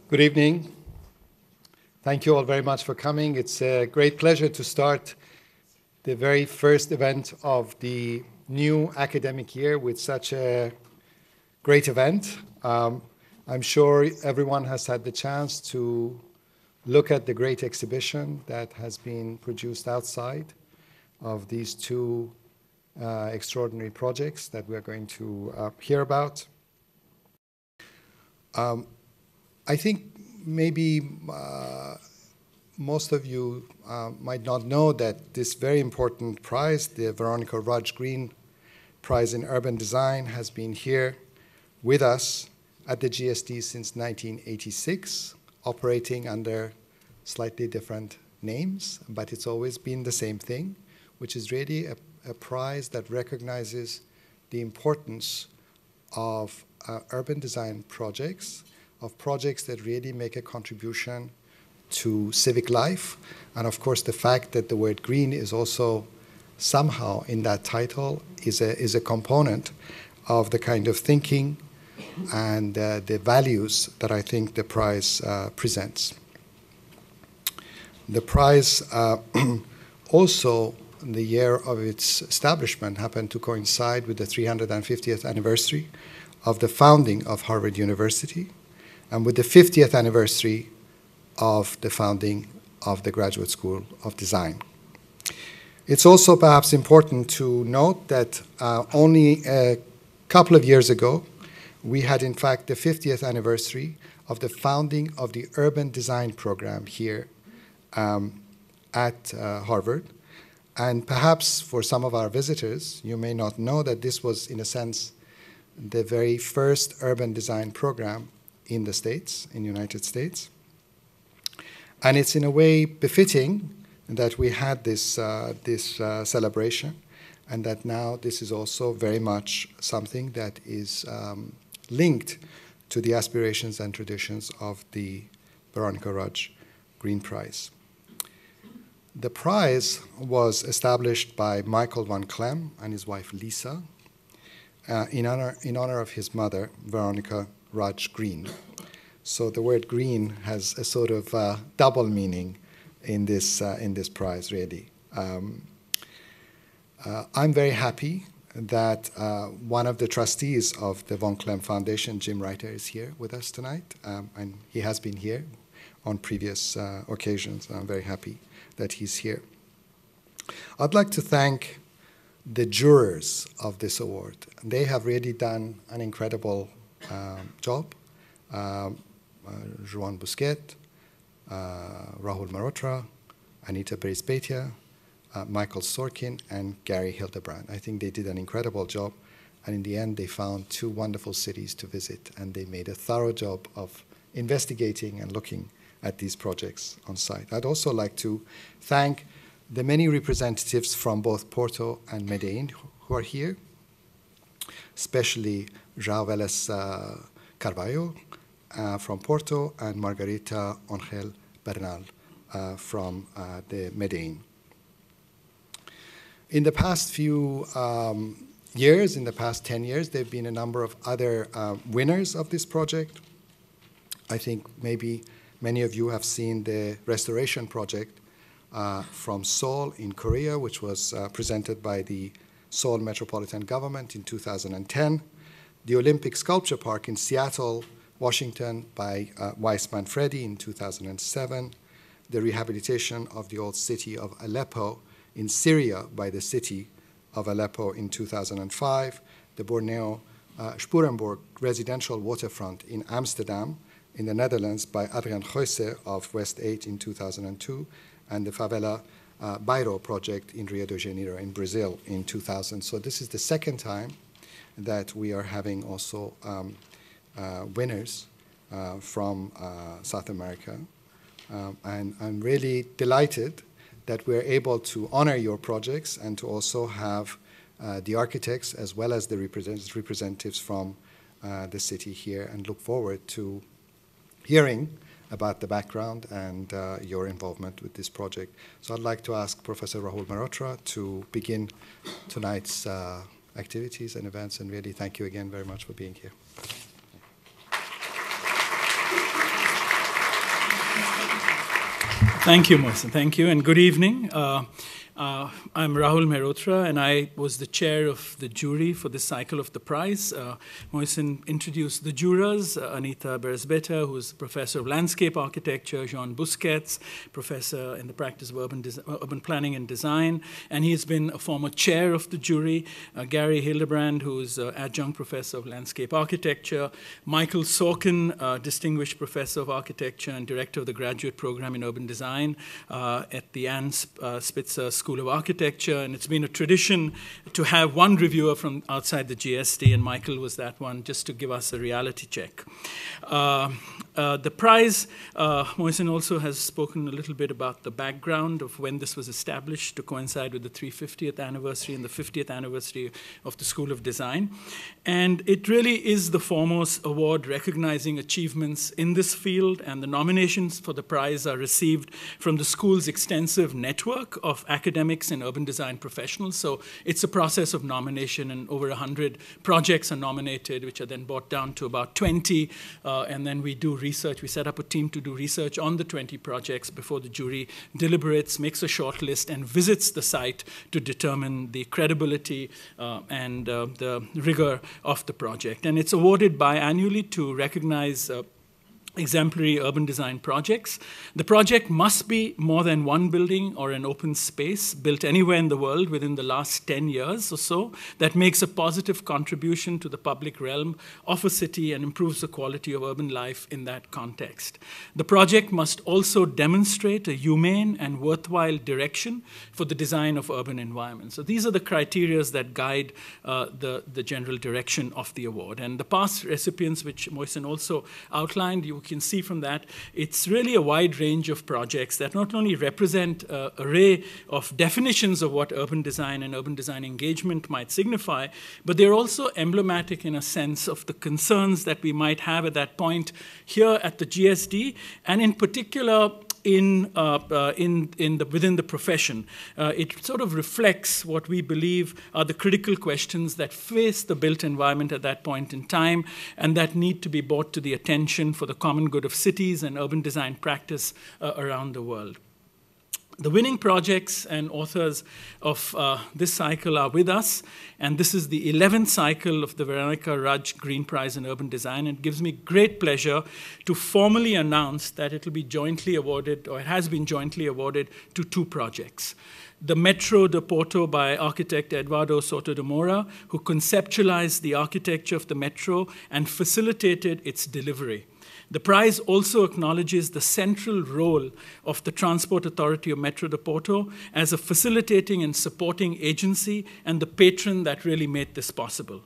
Good evening. Thank you all very much for coming. It's a great pleasure to start the very first event of the new academic year with such a great event. I'm sure everyone has had the chance to look at the great exhibition that has been produced outside of these two extraordinary projects that we're going to hear about. I think maybe most of you might not know that this very important prize, the Veronica Rudge Green Prize in Urban Design, has been here with us at the GSD since 1986, operating under slightly different names, but it's always been the same thing, which is really a prize that recognizes the importance of urban design projects, of projects that really make a contribution to civic life. And of course, the fact that the word green is also somehow in that title is a component of the kind of thinking and the values that I think the prize presents. The prize also, the year of its establishment, happened to coincide with the 350th anniversary of the founding of Harvard University, and with the 50th anniversary of the founding of the Graduate School of Design. It's also perhaps important to note that only a couple of years ago, we had in fact the 50th anniversary of the founding of the Urban Design program here at Harvard. And perhaps for some of our visitors, you may not know that this was, in a sense, the very first urban design program in the States, in the United States. And it's in a way befitting that we had this celebration, and that now this is also very much something that is linked to the aspirations and traditions of the Veronica Rudge Green Prize. The prize was established by Michael van Clem and his wife Lisa in honor of his mother, Veronica Rudge Green. So the word green has a sort of double meaning in this prize, really. I'm very happy that one of the trustees of the Von Clem Foundation, Jim Reiter, is here with us tonight, and he has been here on previous occasions. I'm very happy that he's here. I'd like to thank the jurors of this award. They have really done an incredible job. João Busquet, Rahul Mehrotra, Anita Berisbetia, Michael Sorkin, and Gary Hildebrand. I think they did an incredible job, and in the end they found two wonderful cities to visit, and they made a thorough job of investigating and looking at these projects on site. I'd also like to thank the many representatives from both Porto and Medellin who are here, especially João Velez Carvalho from Porto and Margarita, Ángel, Bernal from the Medellin. In the past few years, in the past 10 years, there have been a number of other winners of this project. I think maybe many of you have seen the restoration project from Seoul in Korea, which was presented by the Seoul Metropolitan Government in 2010. The Olympic Sculpture Park in Seattle, Washington by Weiss Manfredi in 2007. The rehabilitation of the old city of Aleppo in Syria by the city of Aleppo in 2005. The Borneo Spurenburg residential waterfront in Amsterdam in the Netherlands by Adrian Geuze of West 8 in 2002, and the Favela Bairro project in Rio de Janeiro in Brazil in 2000. So this is the second time that we are having also winners from South America. And I'm really delighted that we're able to honor your projects and to also have the architects as well as the representatives from the city here, and look forward to hearing about the background and your involvement with this project. So I'd like to ask Professor Rahul Mehrotra to begin tonight's activities and events, and really thank you again very much for being here. Thank you, Mohsen. Thank you, and good evening. I'm Rahul Mehrotra, and I was the chair of the jury for this cycle of the prize. Mohsen introduced the jurors, Anita Beresbeta, who's professor of landscape architecture, Jean Busquets, professor in the practice of urban planning and design, and he's been a former chair of the jury, Gary Hildebrand, who's adjunct professor of landscape architecture, Michael Sorkin, distinguished professor of architecture and director of the graduate program in urban design at the Ann Spitzer School of Architecture, and it's been a tradition to have one reviewer from outside the GSD, and Michael was that one, just to give us a reality check. The prize, Mohsen also has spoken a little bit about the background of when this was established to coincide with the 350th anniversary and the 50th anniversary of the School of Design. And it really is the foremost award recognizing achievements in this field, and the nominations for the prize are received from the school's extensive network of academics and urban design professionals. So it's a process of nomination, and over 100 projects are nominated, which are then brought down to about 20, and then we do research. We set up a team to do research on the 20 projects before the jury deliberates, makes a short list, and visits the site to determine the credibility and the rigor of the project. And it's awarded biannually to recognize exemplary urban design projects. The project must be more than one building or an open space built anywhere in the world within the last 10 years or so that makes a positive contribution to the public realm of a city and improves the quality of urban life in that context. The project must also demonstrate a humane and worthwhile direction for the design of urban environments. So these are the criteria that guide the general direction of the award. And the past recipients, which Mohsen also outlined, you can see from that, it's really a wide range of projects that not only represent an array of definitions of what urban design and urban design engagement might signify, but they're also emblematic in a sense of the concerns that we might have at that point here at the GSD, and in particular within the profession. It sort of reflects what we believe are the critical questions that face the built environment at that point in time, and that need to be brought to the attention for the common good of cities and urban design practice around the world. The winning projects and authors of this cycle are with us, and this is the 11th cycle of the Veronica Rudge Green Prize in Urban Design. And it gives me great pleasure to formally announce that it will be jointly awarded, or it has been jointly awarded, to two projects. The Metro de Porto by architect Eduardo Souto de Moura, who conceptualized the architecture of the metro and facilitated its delivery. The prize also acknowledges the central role of the Transport Authority of Metro de Porto as a facilitating and supporting agency and the patron that really made this possible.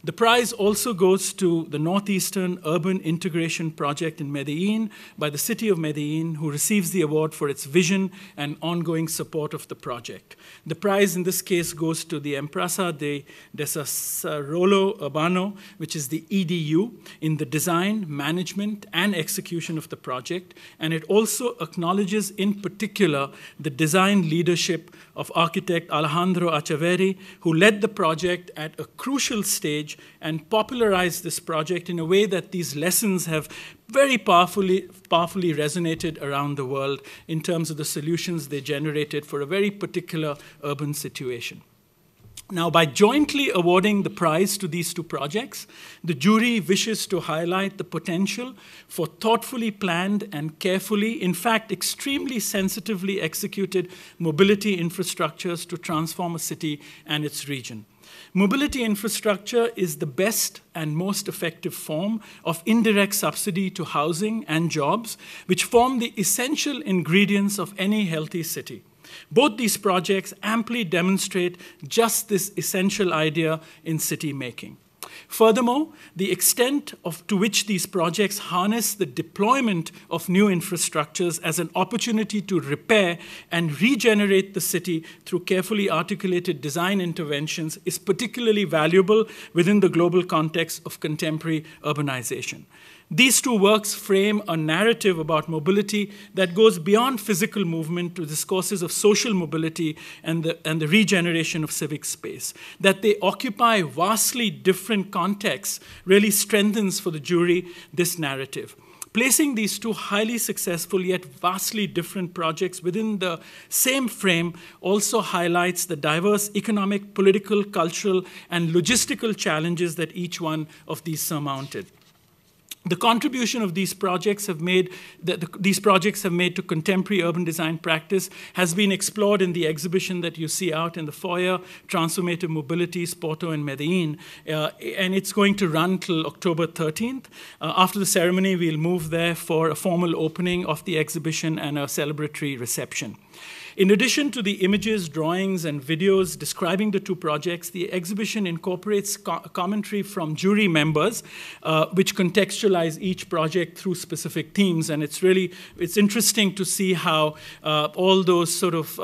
The prize also goes to the Northeastern Urban Integration Project in Medellin by the city of Medellin, who receives the award for its vision and ongoing support of the project. The prize in this case goes to the Empresa de Desarollo Urbano, which is the EDU, in the design, management, and execution of the project. And it also acknowledges in particular the design leadership of architect Alejandro Echeverri, who led the project at a crucial stage and popularized this project in a way that these lessons have very powerfully resonated around the world in terms of the solutions they generated for a very particular urban situation. Now, by jointly awarding the prize to these two projects, the jury wishes to highlight the potential for thoughtfully planned and carefully, in fact, extremely sensitively executed mobility infrastructures to transform a city and its region. Mobility infrastructure is the best and most effective form of indirect subsidy to housing and jobs, which form the essential ingredients of any healthy city. Both these projects amply demonstrate just this essential idea in city making. Furthermore, the extent to which these projects harness the deployment of new infrastructures as an opportunity to repair and regenerate the city through carefully articulated design interventions is particularly valuable within the global context of contemporary urbanization. These two works frame a narrative about mobility that goes beyond physical movement to discourses of social mobility and the regeneration of civic space. That they occupy vastly different contexts really strengthens for the jury this narrative. Placing these two highly successful yet vastly different projects within the same frame also highlights the diverse economic, political, cultural, and logistical challenges that each one of these surmounted. The contribution of these projects have made to contemporary urban design practice has been explored in the exhibition that you see out in the foyer, Transformative Mobilities, Porto and Medellin, and it's going to run till October 13th. After the ceremony, we'll move there for a formal opening of the exhibition and a celebratory reception. In addition to the images, drawings, and videos describing the two projects, the exhibition incorporates commentary from jury members, which contextualize each project through specific themes. And it's interesting to see how all those sort of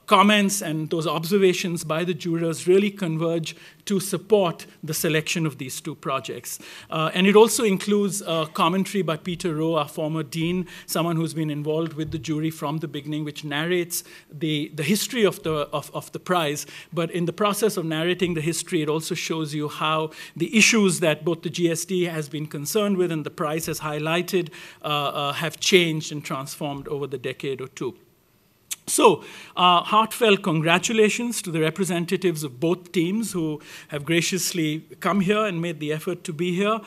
comments and those observations by the jurors really converge to support the selection of these two projects. And it also includes commentary by Peter Rowe, our former dean, someone who's been involved with the jury from the beginning, which narrates the history of the prize. But in the process of narrating the history, it also shows you how the issues that both the GSD has been concerned with and the prize has highlighted have changed and transformed over the decade or two. So, heartfelt congratulations to the representatives of both teams who have graciously come here and made the effort to be here,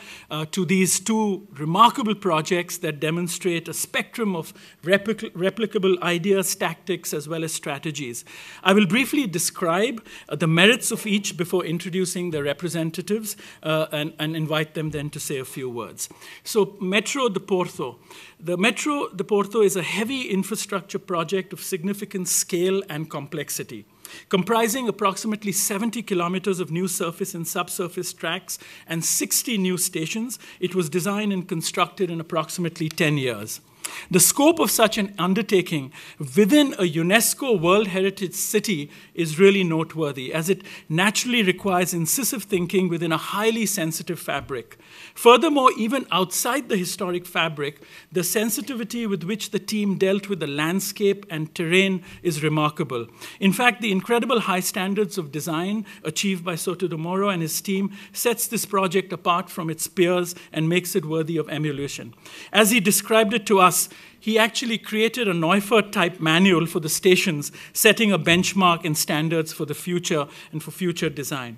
to these two remarkable projects that demonstrate a spectrum of replicable ideas, tactics, as well as strategies. I will briefly describe the merits of each before introducing the representatives and invite them then to say a few words. So, Metro de Porto. The Metro de Porto is a heavy infrastructure project of significant scale and complexity. Comprising approximately 70 kilometers of new surface and subsurface tracks and 60 new stations, it was designed and constructed in approximately 10 years. The scope of such an undertaking within a UNESCO World Heritage City is really noteworthy, as it naturally requires incisive thinking within a highly sensitive fabric. Furthermore, even outside the historic fabric, the sensitivity with which the team dealt with the landscape and terrain is remarkable. In fact, the incredible high standards of design achieved by Souto de Moura and his team sets this project apart from its peers and makes it worthy of emulation. As he described it to us, he actually created a Neufert-type manual for the stations, setting a benchmark and standards for the future and for future design.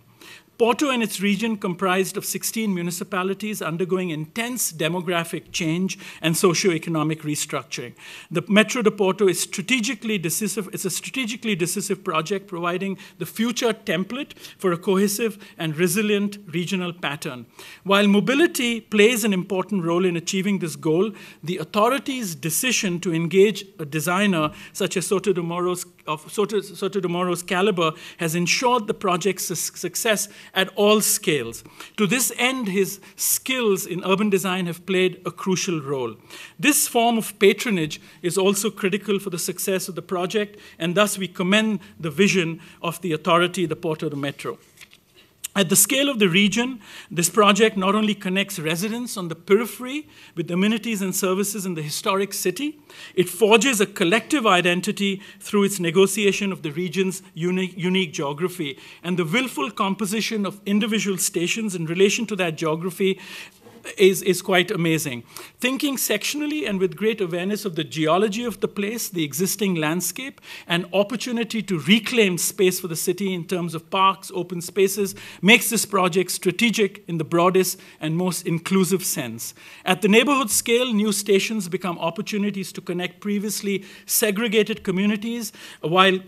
Porto and its region comprised of 16 municipalities undergoing intense demographic change and socio-economic restructuring. The Metro de Porto is strategically decisive. It's a strategically decisive project providing the future template for a cohesive and resilient regional pattern. While mobility plays an important role in achieving this goal, the authority's decision to engage a designer such as Souto de Mouro's caliber has ensured the project's success at all scales. To this end, his skills in urban design have played a crucial role. This form of patronage is also critical for the success of the project, and thus we commend the vision of the authority, the Porto de Metro. At the scale of the region, this project not only connects residents on the periphery with amenities and services in the historic city, it forges a collective identity through its negotiation of the region's unique geography. And the willful composition of individual stations in relation to that geography is quite amazing. Thinking sectionally and with great awareness of the geology of the place, the existing landscape, and opportunity to reclaim space for the city in terms of parks, open spaces, makes this project strategic in the broadest and most inclusive sense. At the neighborhood scale, new stations become opportunities to connect previously segregated communities while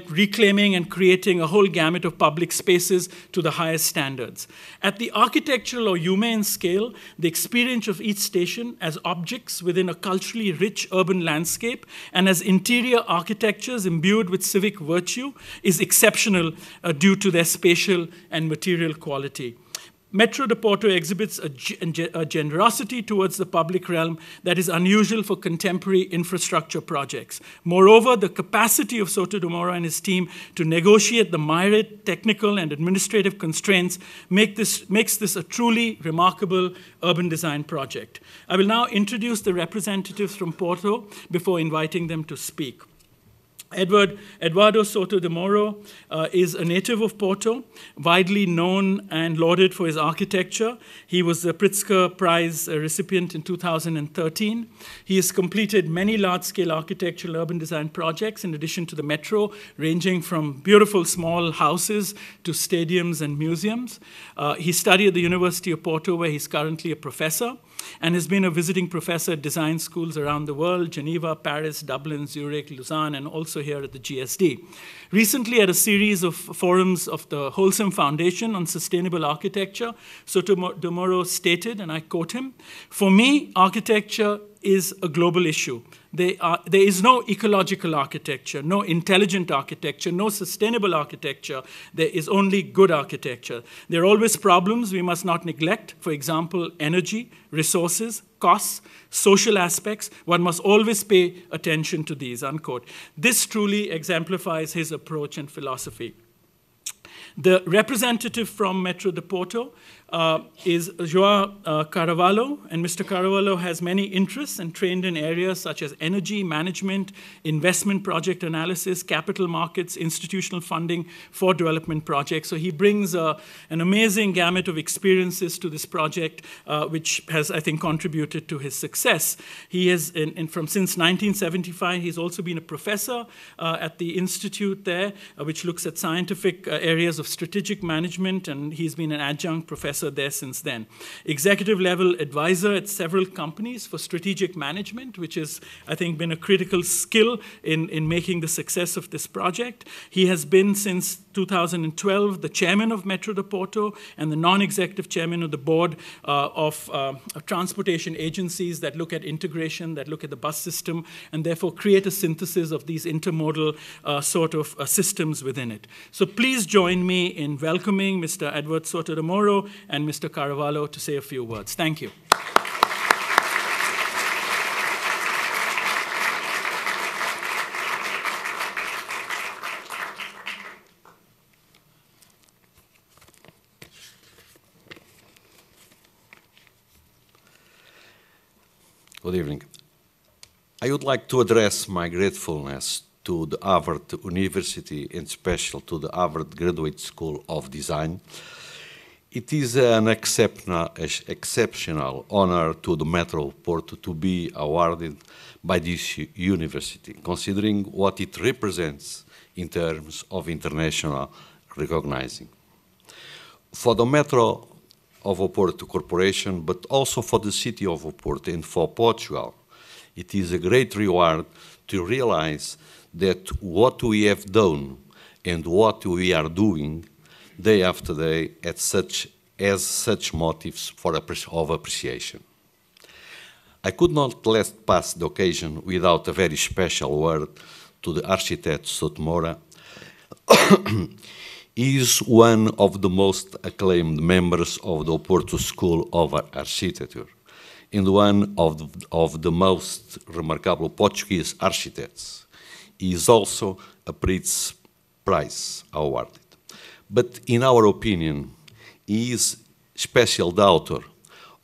reclaiming and creating a whole gamut of public spaces to the highest standards. At the architectural or humane scale, the experience of each station as objects within a culturally rich urban landscape and as interior architectures imbued with civic virtue is exceptional due to their spatial and material quality. Metro de Porto exhibits a generosity towards the public realm that is unusual for contemporary infrastructure projects. Moreover, the capacity of Souto de Moura and his team to negotiate the myriad technical and administrative constraints makes this a truly remarkable urban design project. I will now introduce the representatives from Porto before inviting them to speak. Eduardo Souto de Moura is a native of Porto, widely known and lauded for his architecture. He was the Pritzker Prize recipient in 2013. He has completed many large-scale architectural urban design projects in addition to the metro, ranging from beautiful small houses to stadiums and museums. He studied at the University of Porto, where he's currently a professor, and has been a visiting professor at design schools around the world, Geneva, Paris, Dublin, Zurich, Lausanne, and also here at the GSD. Recently, at a series of forums of the Wholesome Foundation on Sustainable Architecture, Souto de Moura stated, and I quote him, "For me, architecture is a global issue. There is no ecological architecture, no intelligent architecture, no sustainable architecture. There is only good architecture. There are always problems we must not neglect. For example, energy, resources, costs, social aspects. One must always pay attention to these," unquote. This truly exemplifies his approach and philosophy. The representative from Metro de Porto is João Carvalho, and Mr. Carvalho has many interests and trained in areas such as energy management, investment project analysis, capital markets, institutional funding for development projects. So he brings an amazing gamut of experiences to this project, which has, I think, contributed to his success. He has, since 1975, he's also been a professor at the institute there, which looks at scientific areas of strategic management, and he's been an adjunct professor there since then. Executive level advisor at several companies for strategic management, which has, I think, been a critical skill in making the success of this project. He has been since 2012 the chairman of Metro de Porto and the non-executive chairman of the board of transportation agencies that look at integration, that look at the bus system, and therefore create a synthesis of these intermodal sort of systems within it. So please join me in welcoming Mr. Eduardo Souto de Moura and Mr. Carvalho to say a few words. Thank you. Good evening. I would like to address my gratefulness to the Harvard University, and especially to the Harvard Graduate School of Design. It is an exceptional honor to the Metro of Porto to be awarded by this university, considering what it represents in terms of international recognizing. For the Metro of Porto Corporation, but also for the city of Porto and for Portugal, it is a great reward to realize that what we have done and what we are doing day after day has such motives of appreciation. I could not let pass the occasion without a very special word to the architect Souto de Moura. He is one of the most acclaimed members of the Porto School of Architecture and one of the most remarkable Portuguese architects. He is also a Prize awarded. But in our opinion, he is special the author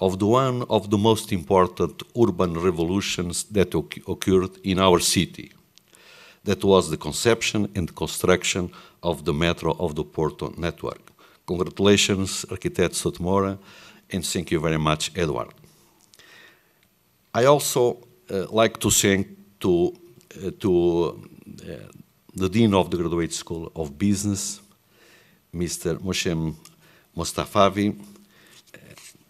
of one of the most important urban revolutions that occurred in our city. That was the conception and construction of the Metro of the Porto network. Congratulations, Architect Souto de Moura, and thank you very much, Eduardo. I also like to thank to the Dean of the Graduate School of Business, Mr. Moshem Mostafavi,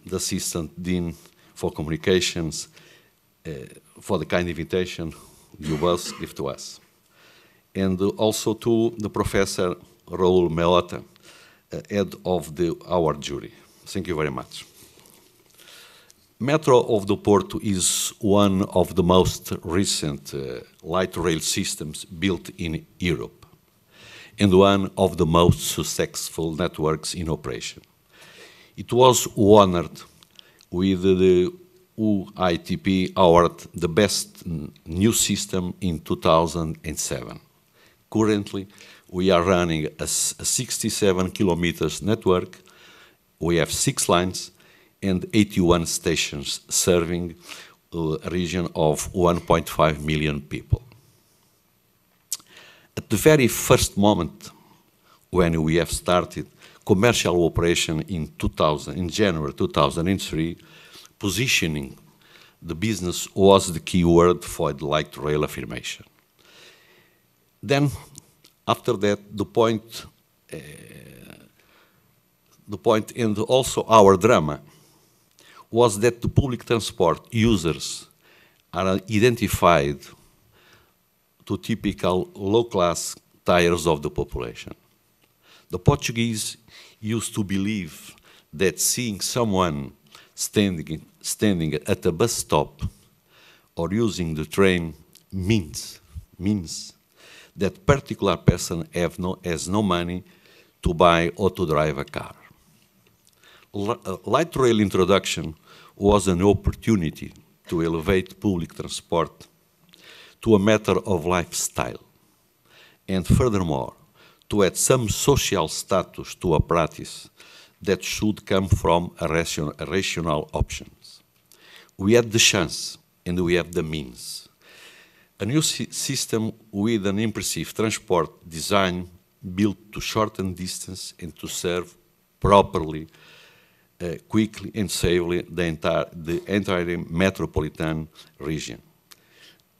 the Assistant Dean for Communications, for the kind invitation you both give to us. And also to the Professor Rahul Mehrotra, head of our jury. Thank you very much. Metro of the Porto is one of the most recent light rail systems built in Europe and one of the most successful networks in operation. It was honored with the UITP award, the best new system in 2007. Currently, we are running a 67 kilometers network. We have 6 lines and 81 stations serving a region of 1.5 million people. At the very first moment when we have started commercial operation in January 2003, positioning the business was the key word for the light rail affirmation. Then, after that, the point and also our drama was that the public transport users are identified to typical low-class tiers of the population. The Portuguese used to believe that seeing someone standing at a bus stop or using the train means that particular person has no money to buy or to drive a car. Light rail introduction was an opportunity to elevate public transport to a matter of lifestyle, and furthermore, to add some social status to a practice that should come from a rational options. We had the chance and we have the means. A new system with an impressive transport design built to shorten distance and to serve properly, quickly and safely the entire metropolitan region.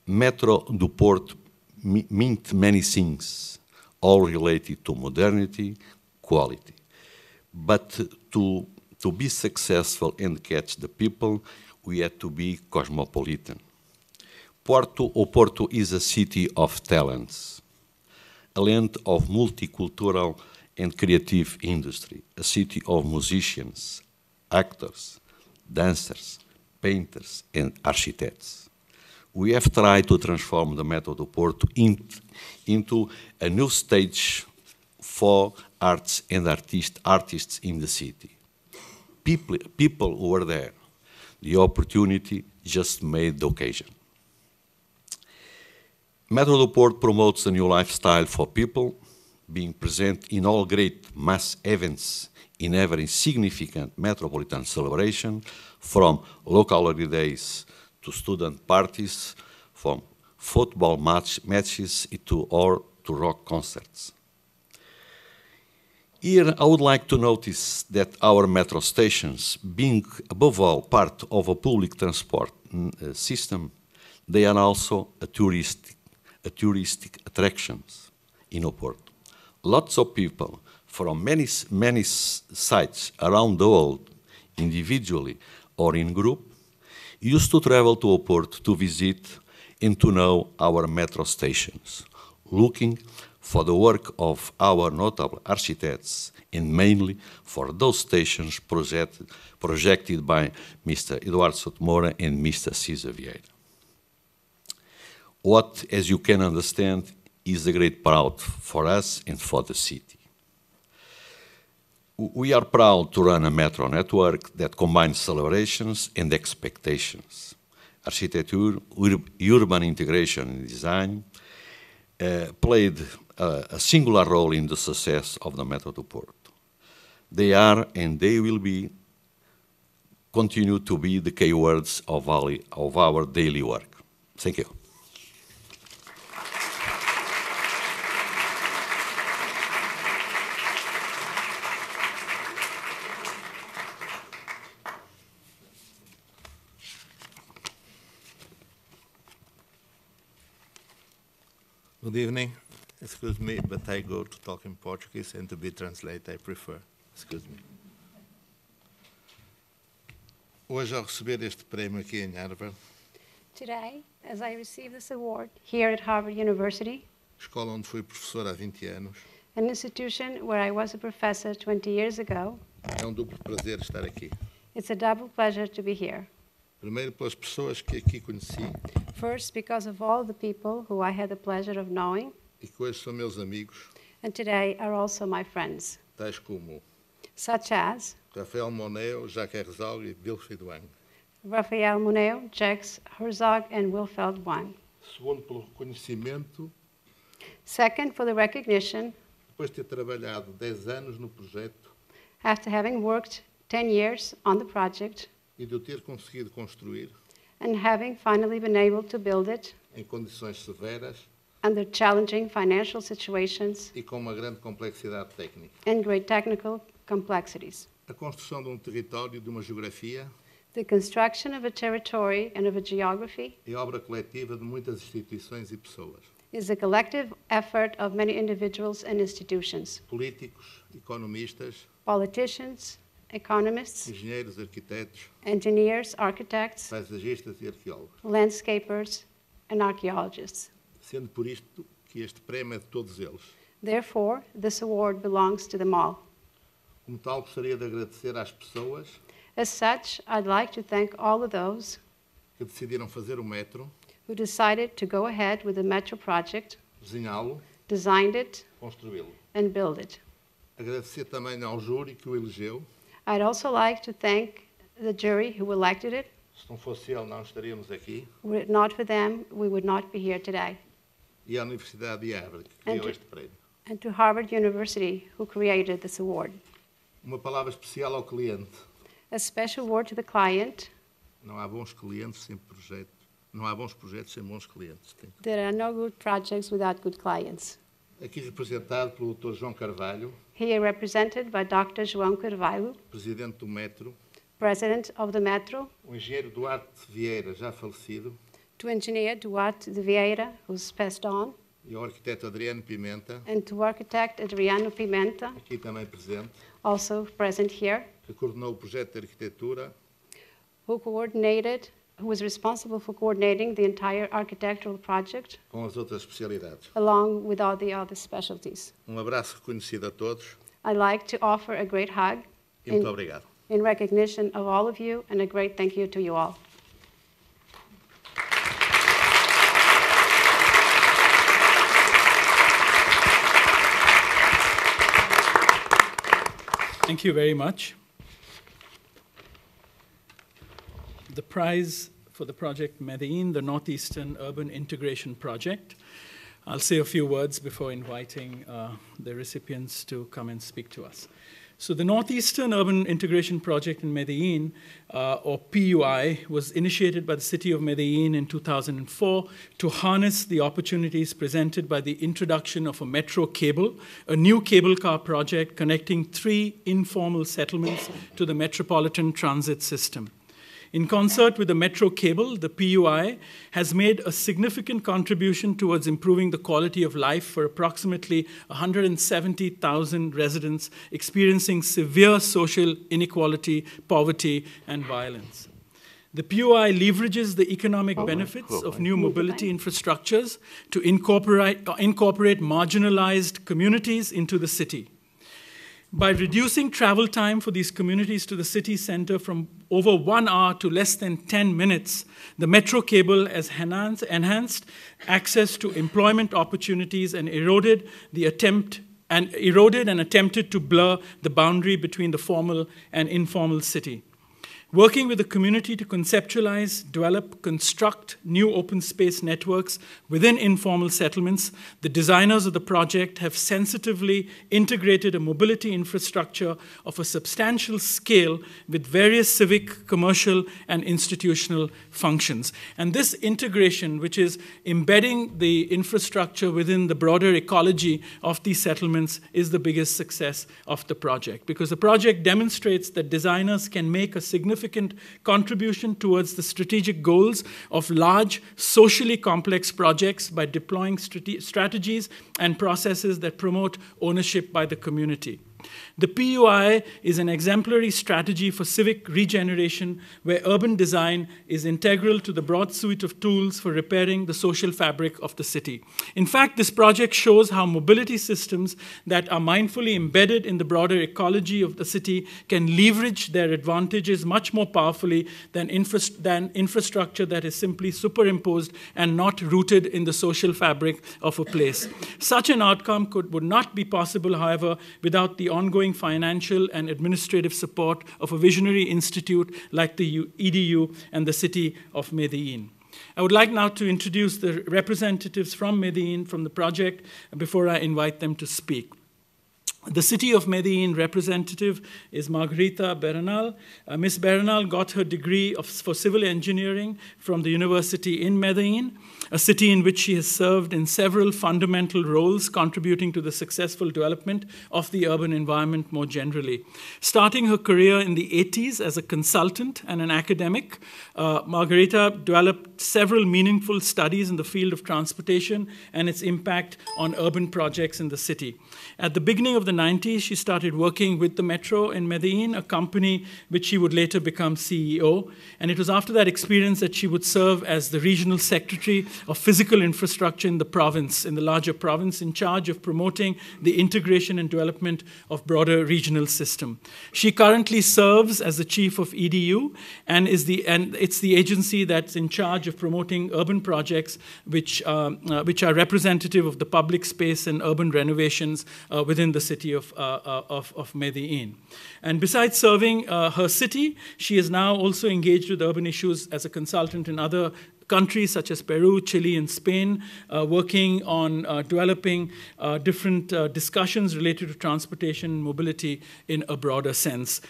Metro do Porto meant many things, all related to modernity, quality. But to be successful and catch the people, we had to be cosmopolitan. Porto is a city of talents, a land of multicultural and creative industry, a city of musicians, actors, dancers, painters, and architects. We have tried to transform the Metro do Porto into a new stage for arts and artists in the city. People who were there. The opportunity just made the occasion. Metro do Porto promotes a new lifestyle for people, being present in all great mass events in every significant metropolitan celebration, from local holidays to student parties, from football matches to rock concerts. Here, I would like to notice that our metro stations, being above all part of a public transport system, they are also a touristic attractions in Porto. Lots of people from many sites around the world, individually or in group, used to travel to Porto to visit and to know our metro stations, looking for the work of our notable architects, and mainly for those stations projected by Mr. Eduardo Moura and Mr. César Vieira. What, as you can understand, is a great pride for us and for the city. We are proud to run a metro network that combines celebrations and expectations. Architecture, urban integration and design played a singular role in the success of the Metro do Porto. They are and they will continue to be the key words of our daily work. Thank you. Good evening. Excuse me, but I go to talk in Portuguese, and to be translated I prefer. Excuse me. Hoje, ao receber este prémio aqui em Harvard, Today, as I receive this award here at Harvard University, escola onde fui professor há 20 anos, an institution where I was a professor 20 years ago, é duplo prazer estar aqui. it's a double pleasure to be here. Primeiro, pelas pessoas que aqui conheci First, because of all the people who I had the pleasure of knowing, e que hoje são meus amigos, and today are also my friends, tais como such as Rafael Moneo, Jacques Herzog e Wilfried Wang. Rafael Moneo, Jacques Herzog, and Wilfeld Wang. Segundo, pelo reconhecimento, Second, for the recognition, depois de ter trabalhado 10 anos no projeto after having worked 10 years on the project e de o ter conseguido construir and having finally been able to build it em condições severas, under challenging financial situations e com uma grande complexidade técnica. and great technical complexities. A construção de território, de uma geografia, The construction of a territory and of a geography é obra coletiva de muitas instituições e pessoas, is a collective effort of many individuals and institutions, políticos, economistas, politicians, economists, engenheiros, arquitetos, engineers, architects, paisagistas e arqueólogos. landscapers, and archaeologists. Sendo por isto que este prémio é de todos eles. Therefore, this award belongs to them all. Como tal, gostaria de agradecer às pessoas As such, I'd like to thank all of those que decidiram fazer o metro, who decided to go ahead with the Metro project, desenhá-lo, designed it, construí-lo. and build it. Agradecer também ao júri que o elegeu. I'd also like to thank the jury who elected it. Se não fosse ele, não estaríamos aqui. Were it not for them, we would not be here today. E à Universidade de Harvard, que criou este prémio. And to Harvard University, who created this award. Uma palavra especial ao cliente. A special word to the client. Não há bons clientes sem projetos. Não há bons projetos sem bons clientes. There are no good projects without good clients. Aqui representado pelo Dr. João Carvalho, Here represented by Dr. João Carvalho, presidente do Metro, president of the Metro, o engenheiro Duarte Vieira, já falecido, to engineer Duarte de Vieira, who's passed on, e ao arquiteto Adriano Pimenta, and to architect Adriano Pimenta, aqui também presente, also present here, que coordenou o projeto de arquitetura, who was responsible for coordinating the entire architectural project, com as outras especialidades. along with all the other specialties. Abraço reconhecido a todos I'd like to offer a great hug e muito obrigado. in recognition of all of you, and a great thank you to you all. Thank you very much. The prize for the project Medellin, the Northeastern Urban Integration Project. I'll say a few words before inviting the recipients to come and speak to us. So the Northeastern Urban Integration Project in Medellin, or PUI, was initiated by the city of Medellin in 2004 to harness the opportunities presented by the introduction of a metro cable, a new cable car project connecting 3 informal settlements to the metropolitan transit system. In concert with the metro cable, the PUI has made a significant contribution towards improving the quality of life for approximately 170,000 residents experiencing severe social inequality, poverty, and violence. The PUI leverages the economic benefits of new mobility infrastructures to incorporate marginalized communities into the city. By reducing travel time for these communities to the city center from over 1 hour to less than 10 minutes, the metro cable has enhanced access to employment opportunities and eroded and attempted to blur the boundary between the formal and informal city. Working with the community to conceptualize, develop, construct new open space networks within informal settlements, the designers of the project have sensitively integrated a mobility infrastructure of a substantial scale with various civic, commercial, and institutional functions. And this integration, which is embedding the infrastructure within the broader ecology of these settlements, is the biggest success of the project, because the project demonstrates that designers can make a significant contribution towards the strategic goals of large, socially complex projects by deploying strategies and processes that promote ownership by the community. The PUI is an exemplary strategy for civic regeneration where urban design is integral to the broad suite of tools for repairing the social fabric of the city. In fact, this project shows how mobility systems that are mindfully embedded in the broader ecology of the city can leverage their advantages much more powerfully than infrastructure that is simply superimposed and not rooted in the social fabric of a place. Such an outcome would not be possible, however, without the ongoing financial and administrative support of a visionary institute like the EDU and the city of Medellin. I would like now to introduce the representatives from Medellin, from the project, before I invite them to speak. The City of Medellin representative is Margarita Bernal. Ms. Bernal got her degree for civil engineering from the university in Medellin, a city in which she has served in several fundamental roles contributing to the successful development of the urban environment more generally. Starting her career in the 80s as a consultant and an academic, Margarita developed several meaningful studies in the field of transportation and its impact on urban projects in the city. At the beginning of the 90s, she started working with the Metro in Medellin, a company which she would later become CEO. And it was after that experience that she would serve as the regional secretary of physical infrastructure in the province, in the larger province, in charge of promoting the integration and development of broader regional system. She currently serves as the chief of EDU, and it's the agency that's in charge of promoting urban projects which are representative of the public space and urban renovations within the city of Medellin. And besides serving her city, she is now also engaged with urban issues as a consultant in other countries such as Peru, Chile, and Spain, working on developing different discussions related to transportation and mobility in a broader sense.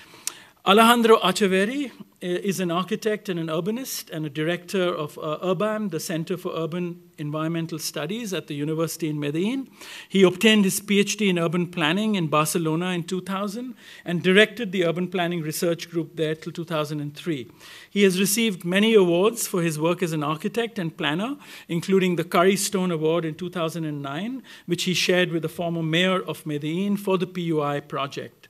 Alejandro Echeverri is an architect and an urbanist and a director of URBAM, the Center for Urban Environmental Studies at the University in Medellin. He obtained his PhD in urban planning in Barcelona in 2000 and directed the urban planning research group there till 2003. He has received many awards for his work as an architect and planner, including the Curry Stone Award in 2009, which he shared with the former mayor of Medellin for the PUI project.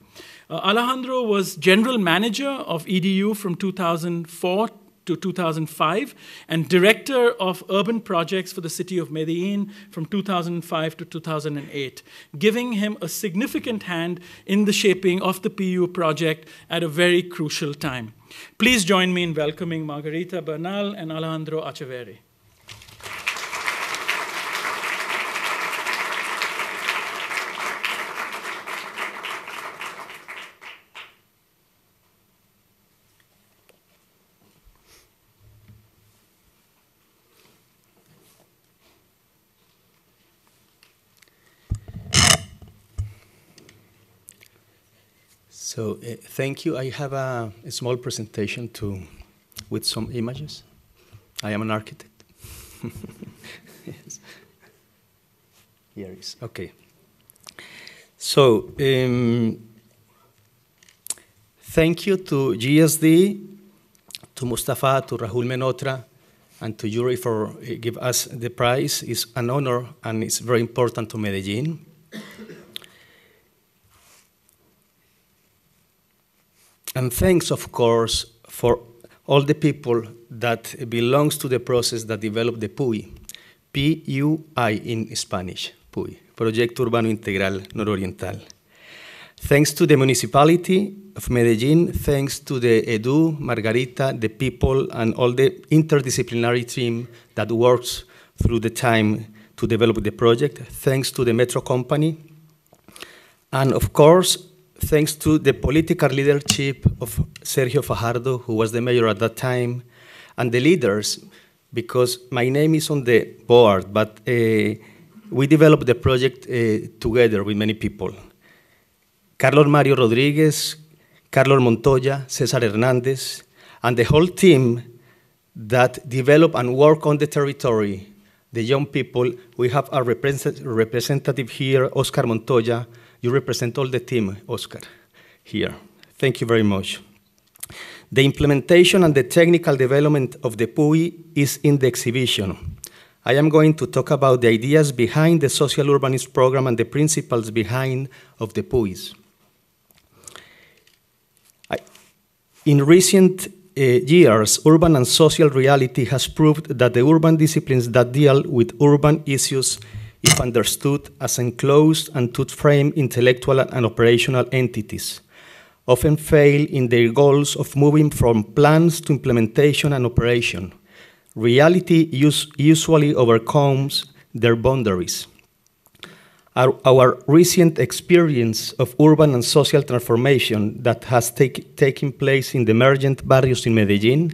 Alejandro was general manager of EDU from 2004 to 2005 and director of urban projects for the city of Medellin from 2005 to 2008, giving him a significant hand in the shaping of the PU project at a very crucial time. Please join me in welcoming Margarita Bernal and Alejandro Echeverri. So thank you. I have a small presentation with some images. I am an architect. Yes. Here it is. Okay. So thank you to GSD, to Mustafa, to Rahul Mehrotra, and to Jury for give us the prize. It's an honor and it's very important to Medellin. And thanks, of course, for all the people that belongs to the process that developed the PUI, P-U-I in Spanish, PUI, Proyecto Urbano Integral Nororiental. Thanks to the municipality of Medellin, thanks to the EDU, Margarita, the people, and all the interdisciplinary team that works through the time to develop the project, thanks to the Metro Company, and of course, thanks to the political leadership of Sergio Fajardo, who was the mayor at that time, and the leaders, because my name is on the board, but we developed the project together with many people. Carlos Mario Rodriguez, Carlos Montoya, Cesar Hernandez, and the whole team that develop and work on the territory, the young people. We have a representative here, Oscar Montoya. You represent all the team, Oscar, here. Thank you very much. The implementation and the technical development of the PUI is in the exhibition. I am going to talk about the ideas behind the social urbanist program and the principles behind of the PUIs. In recent years, urban and social reality has proved that the urban disciplines that deal with urban issues, if understood as enclosed and to-frame intellectual and operational entities, often fail in their goals of moving from plans to implementation and operation. Reality usually overcomes their boundaries. Our recent experience of urban and social transformation that has taken place in the emergent barrios in Medellin,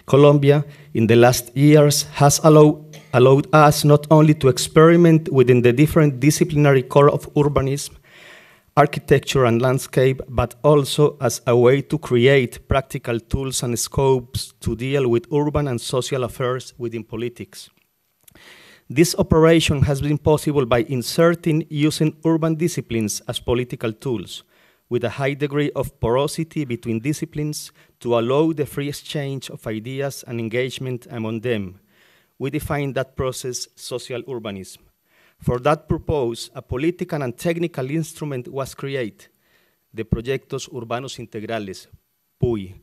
Colombia, in the last years has allowed us not only to experiment within the different disciplinary core of urbanism architecture and landscape, but also as a way to create practical tools and scopes to deal with urban and social affairs within politics. This operation has been possible by inserting using urban disciplines as political tools, with a high degree of porosity between disciplines to allow the free exchange of ideas and engagement among them. We define that process social urbanism. For that purpose, a political and technical instrument was created, the Proyectos Urbanos Integrales, PUI,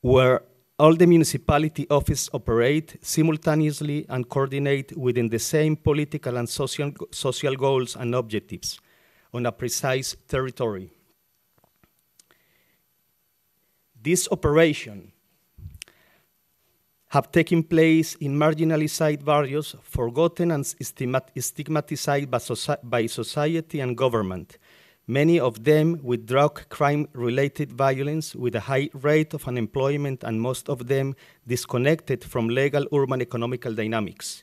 where all the municipality offices operate simultaneously and coordinate within the same political and social goals and objectives on a precise territory. This operation have taken place in marginalized barrios, forgotten and stigmatized by society and government, many of them with drug crime-related violence, with a high rate of unemployment, and most of them disconnected from legal urban economical dynamics.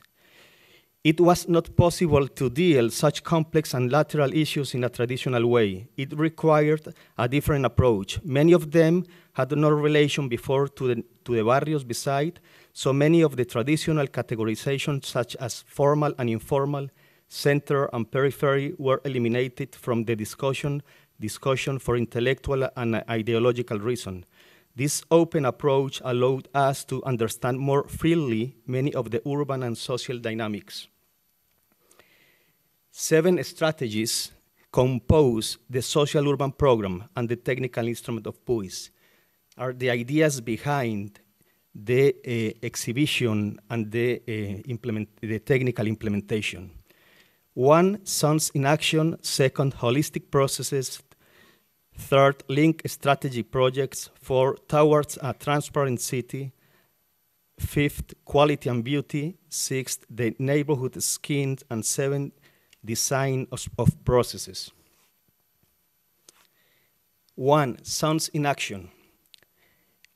It was not possible to deal such complex and lateral issues in a traditional way. It required a different approach. Many of them had no relation before to the barrios beside, so many of the traditional categorizations such as formal and informal, center and periphery were eliminated from the discussion for intellectual and ideological reason. This open approach allowed us to understand more freely many of the urban and social dynamics. 7 strategies compose the social urban program and the technical instrument of PUIs, are the ideas behind the exhibition and the technical implementation. 1, sons in action. 2nd, holistic processes. 3rd, link strategy projects. 4, towards a transparent city. 5th, quality and beauty. 6th, the neighborhood skin. And 7th, design of processes. 1, sons in action.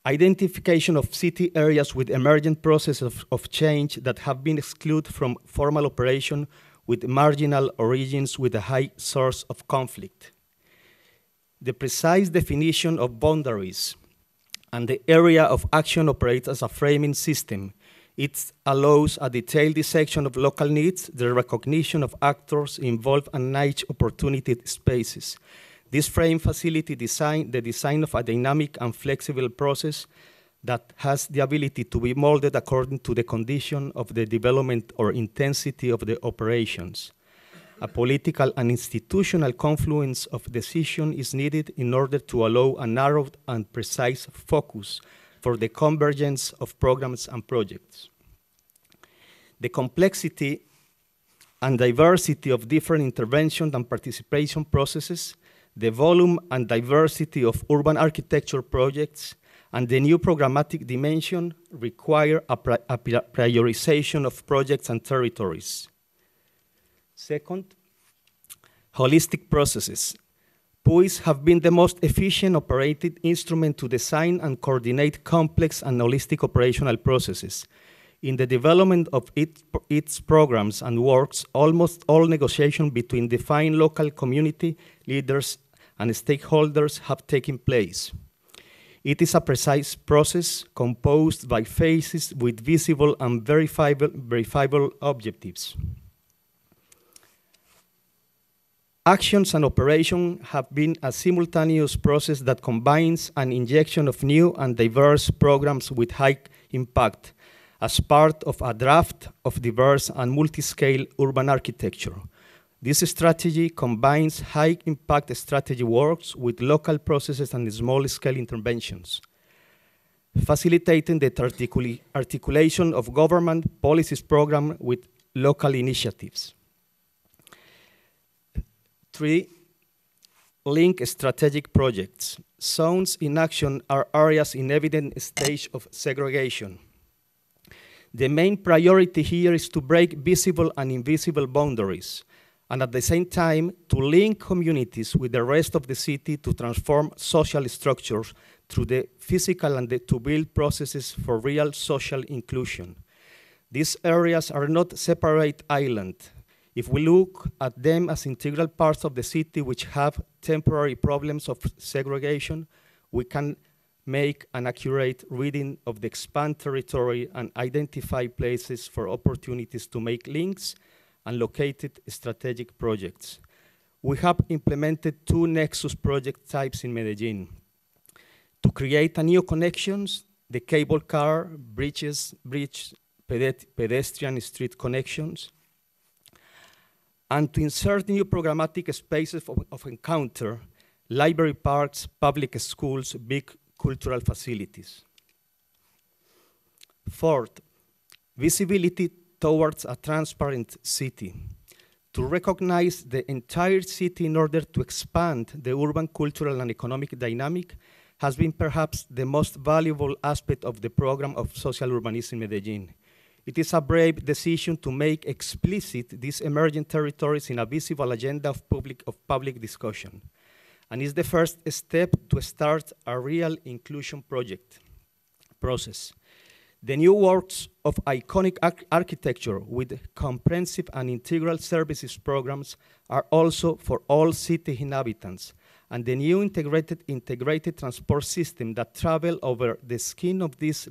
Identification of city areas with emergent processes of change that have been excluded from formal operation, with marginal origins with a high source of conflict. The precise definition of boundaries and the area of action operates as a framing system. It allows a detailed dissection of local needs, the recognition of actors involved, and niche opportunity spaces. This frame facilitates the design of a dynamic and flexible process that has the ability to be molded according to the condition of the development or intensity of the operations. A political and institutional confluence of decision is needed in order to allow a narrowed and precise focus for the convergence of programs and projects. The complexity and diversity of different intervention and participation processes, the volume and diversity of urban architecture projects, and the new programmatic dimension require a prioritization of projects and territories. 2nd, holistic processes. PUIs have been the most efficient operated instrument to design and coordinate complex and holistic operational processes. In the development of its programs and works, almost all negotiation between defined local community leaders and stakeholders have taken place. It is a precise process composed by phases with visible and verifiable objectives. Actions and operation have been a simultaneous process that combines an injection of new and diverse programs with high impact as part of a draft of diverse and multi-scale urban architecture. This strategy combines high-impact strategy works with local processes and small-scale interventions, facilitating the articulation of government policies program with local initiatives. 3, link strategic projects. Zones in action are areas in evident stage of segregation. The main priority here is to break visible and invisible boundaries, and at the same time, to link communities with the rest of the city to transform social structures through the physical and to build processes for real social inclusion. These areas are not separate islands. If we look at them as integral parts of the city which have temporary problems of segregation, we can make an accurate reading of the expanded territory and identify places for opportunities to make links and located strategic projects. We have implemented 2 nexus project types in Medellin. To create a new connections, the cable car, bridge, pedestrian street connections, and to insert new programmatic spaces of encounter, library parks, public schools, big cultural facilities. Fourth, visibility towards a transparent city. To recognize the entire city in order to expand the urban, cultural, and economic dynamic has been perhaps the most valuable aspect of the program of social urbanism in Medellin. It is a brave decision to make explicit these emerging territories in a visible agenda of public discussion, and is the first step to start a real inclusion process. The new works of iconic architecture with comprehensive and integral services programs are also for all city inhabitants, and the new integrated transport system that travel over the skin of these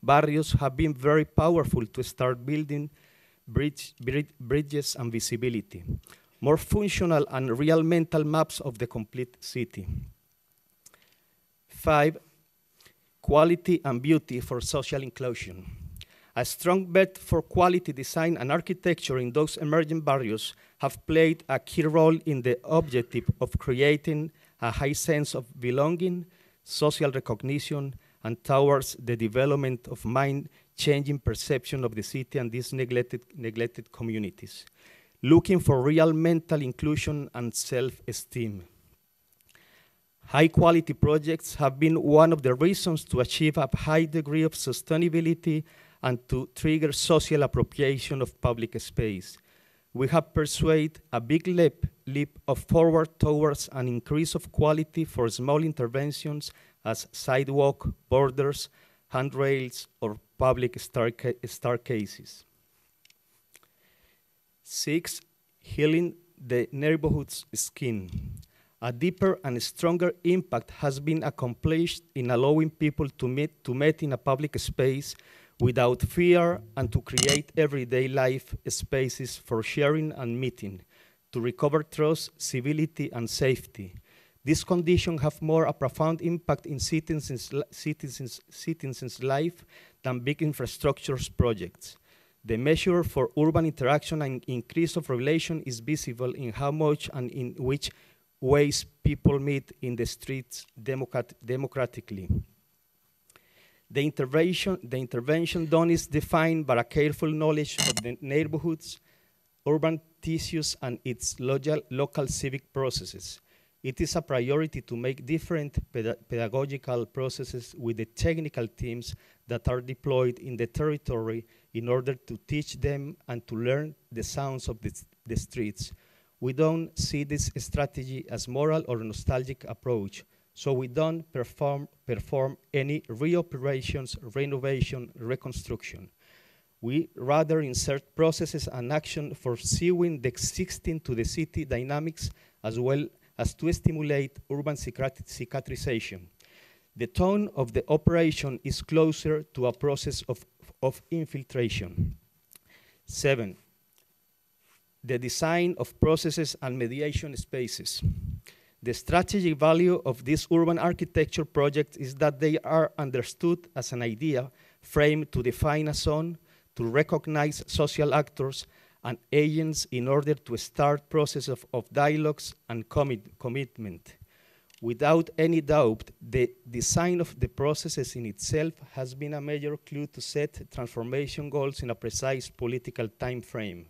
barrios have been very powerful to start building bridges and visibility, more functional and real mental maps of the complete city. 5, quality and beauty for social inclusion. A strong bet for quality design and architecture in those emerging barrios have played a key role in the objective of creating a high sense of belonging, social recognition, and towards the development of mind-changing perception of the city and these neglected communities, looking for real mental inclusion and self-esteem. High-quality projects have been one of the reasons to achieve a high degree of sustainability and to trigger social appropriation of public space. We have pursued a big leap of forward towards an increase of quality for small interventions as sidewalk, borders, handrails, or public staircases. 6, healing the neighborhood's skin. A deeper and stronger impact has been accomplished in allowing people to meet in a public space without fear and to create everyday life spaces for sharing and meeting, to recover trust, civility, and safety. These conditions have more a profound impact in citizens' life than big infrastructure projects. The measure for urban interaction and increase of relation is visible in how much and in which ways people meet in the streets democratically. The intervention done is defined by a careful knowledge of the neighborhoods, urban tissues, and its local civic processes. It is a priority to make different pedagogical processes with the technical teams that are deployed in the territory in order to teach them and to learn the sounds of the streets. We don't see this strategy as moral or nostalgic approach, so we don't perform any reoperations, renovation, reconstruction. We rather insert processes and action for seeing the existing to the city dynamics as well as to stimulate urban cicatrization. The tone of the operation is closer to a process of infiltration. 7, the design of processes and mediation spaces. The strategic value of this urban architecture project is that they are understood as an idea framed to define a zone, to recognize social actors and agents in order to start process of dialogues and commitment. Without any doubt, the design of the processes in itself has been a major clue to set transformation goals in a precise political time frame.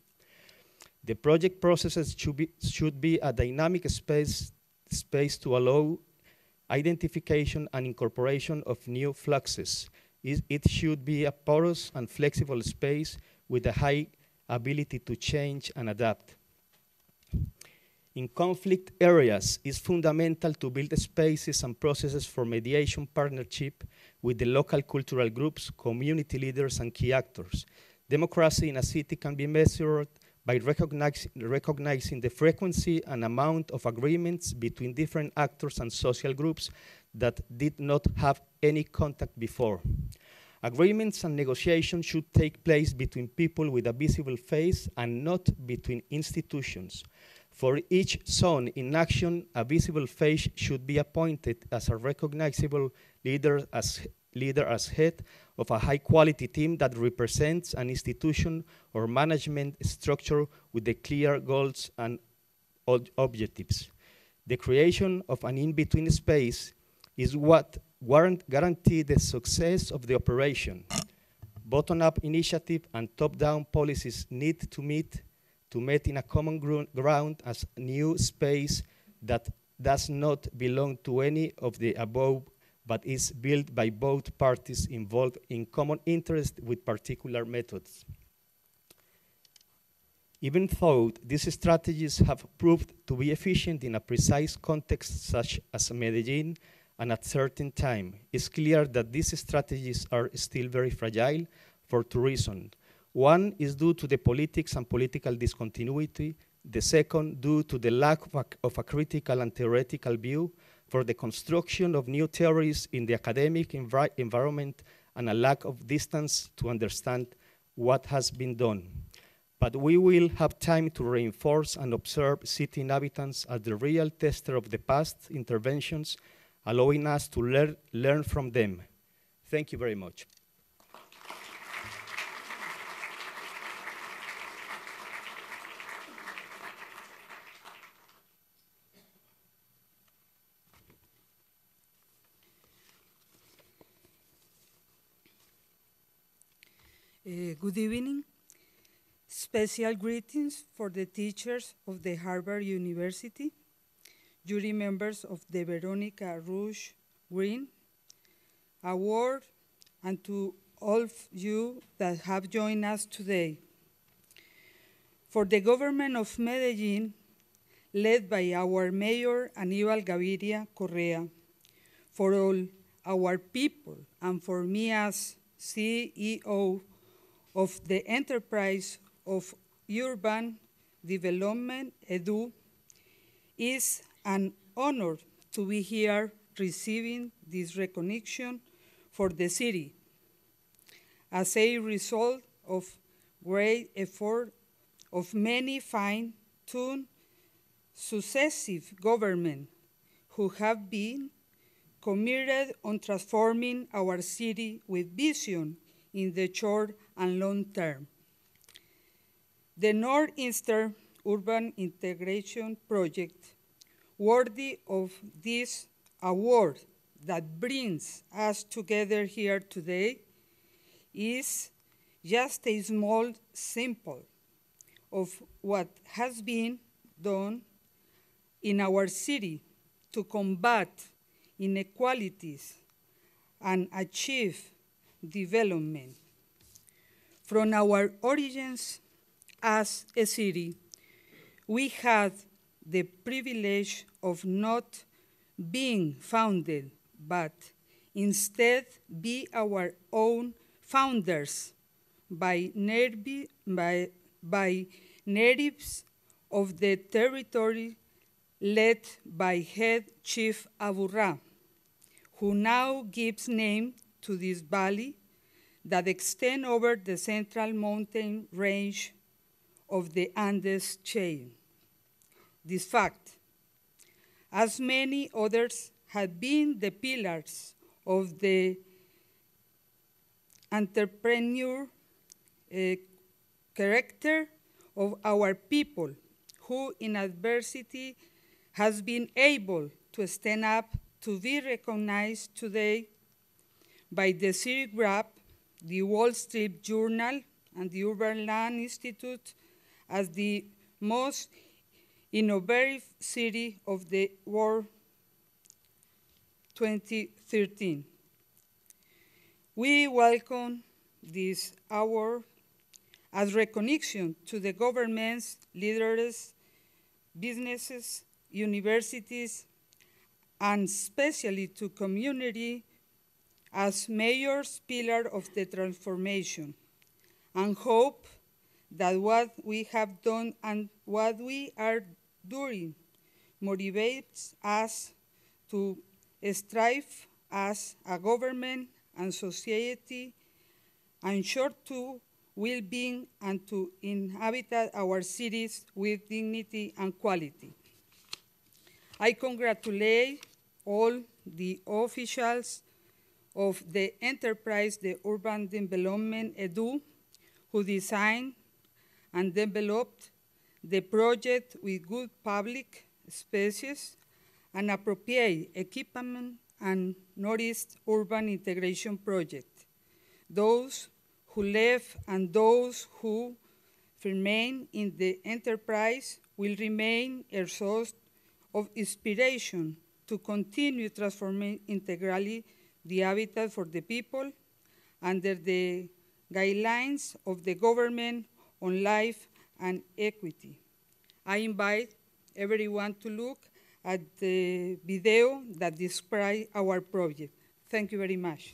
The project processes should be a dynamic space to allow identification and incorporation of new fluxes. It should be a porous and flexible space with a high ability to change and adapt. In conflict areas, it's fundamental to build spaces and processes for mediation partnership with the local cultural groups, community leaders, and key actors. Democracy in a city can be measured by recognizing the frequency and amount of agreements between different actors and social groups that did not have any contact before. Agreements and negotiations should take place between people with a visible face and not between institutions. For each zone in action, a visible face should be appointed as a recognizable leader as head of a high-quality team that represents an institution or management structure with the clear goals and objectives. The creation of an in-between space is what guarantees the success of the operation. Bottom-up initiative and top-down policies need to meet in a common ground as a new space that does not belong to any of the above, but is built by both parties involved in common interest with particular methods. Even though these strategies have proved to be efficient in a precise context such as Medellin and at certain time, it's clear that these strategies are still very fragile for two reasons. One is due to the politics and political discontinuity. The second, due to the lack of a critical and theoretical view for the construction of new theories in the academic environment and a lack of distance to understand what has been done. But we will have time to reinforce and observe city inhabitants as the real tester of the past interventions, allowing us to learn from them. Thank you very much. Good evening. Special greetings for the teachers of the Harvard University, jury members of the Veronica Rudge Green Award, and to all of you that have joined us today. For the government of Medellin, led by our Mayor Aníbal Gaviria Correa, for all our people, and for me as CEO of the Enterprise of Urban Development, EDU, is an honor to be here receiving this recognition for the city as a result of great effort of many fine-tuned successive governments who have been committed on transforming our city with vision in the short and long term. The Northeastern Urban Integration Project, worthy of this award that brings us together here today, is just a small sample of what has been done in our city to combat inequalities and achieve development. From our origins as a city, we had the privilege of not being founded, but instead be our own founders by natives of the territory led by head chief Aburrá, who now gives name to this valley that extends over the central mountain range of the Andes chain. This fact, as many others, have been the pillars of the entrepreneur character of our people, who in adversity has been able to stand up to be recognized today by the City Graph, the Wall Street Journal, and the Urban Land Institute as the most innovative city of the world 2013. We welcome this award as recognition to the governments, leaders, businesses, universities, and especially to community as major pillar of the transformation, and hope that what we have done and what we are doing motivates us to strive as a government and society ensure to well-being and to inhabit our cities with dignity and quality. I congratulate all the officials of the enterprise, the Urban Development Edu, who designed and developed the project with good public spaces and appropriate equipment and Northeastern Urban Integration Project. Those who left and those who remain in the enterprise will remain a source of inspiration to continue transforming integrally the habitat for the people under the guidelines of the government on life and equity. I invite everyone to look at the video that describes our project. Thank you very much.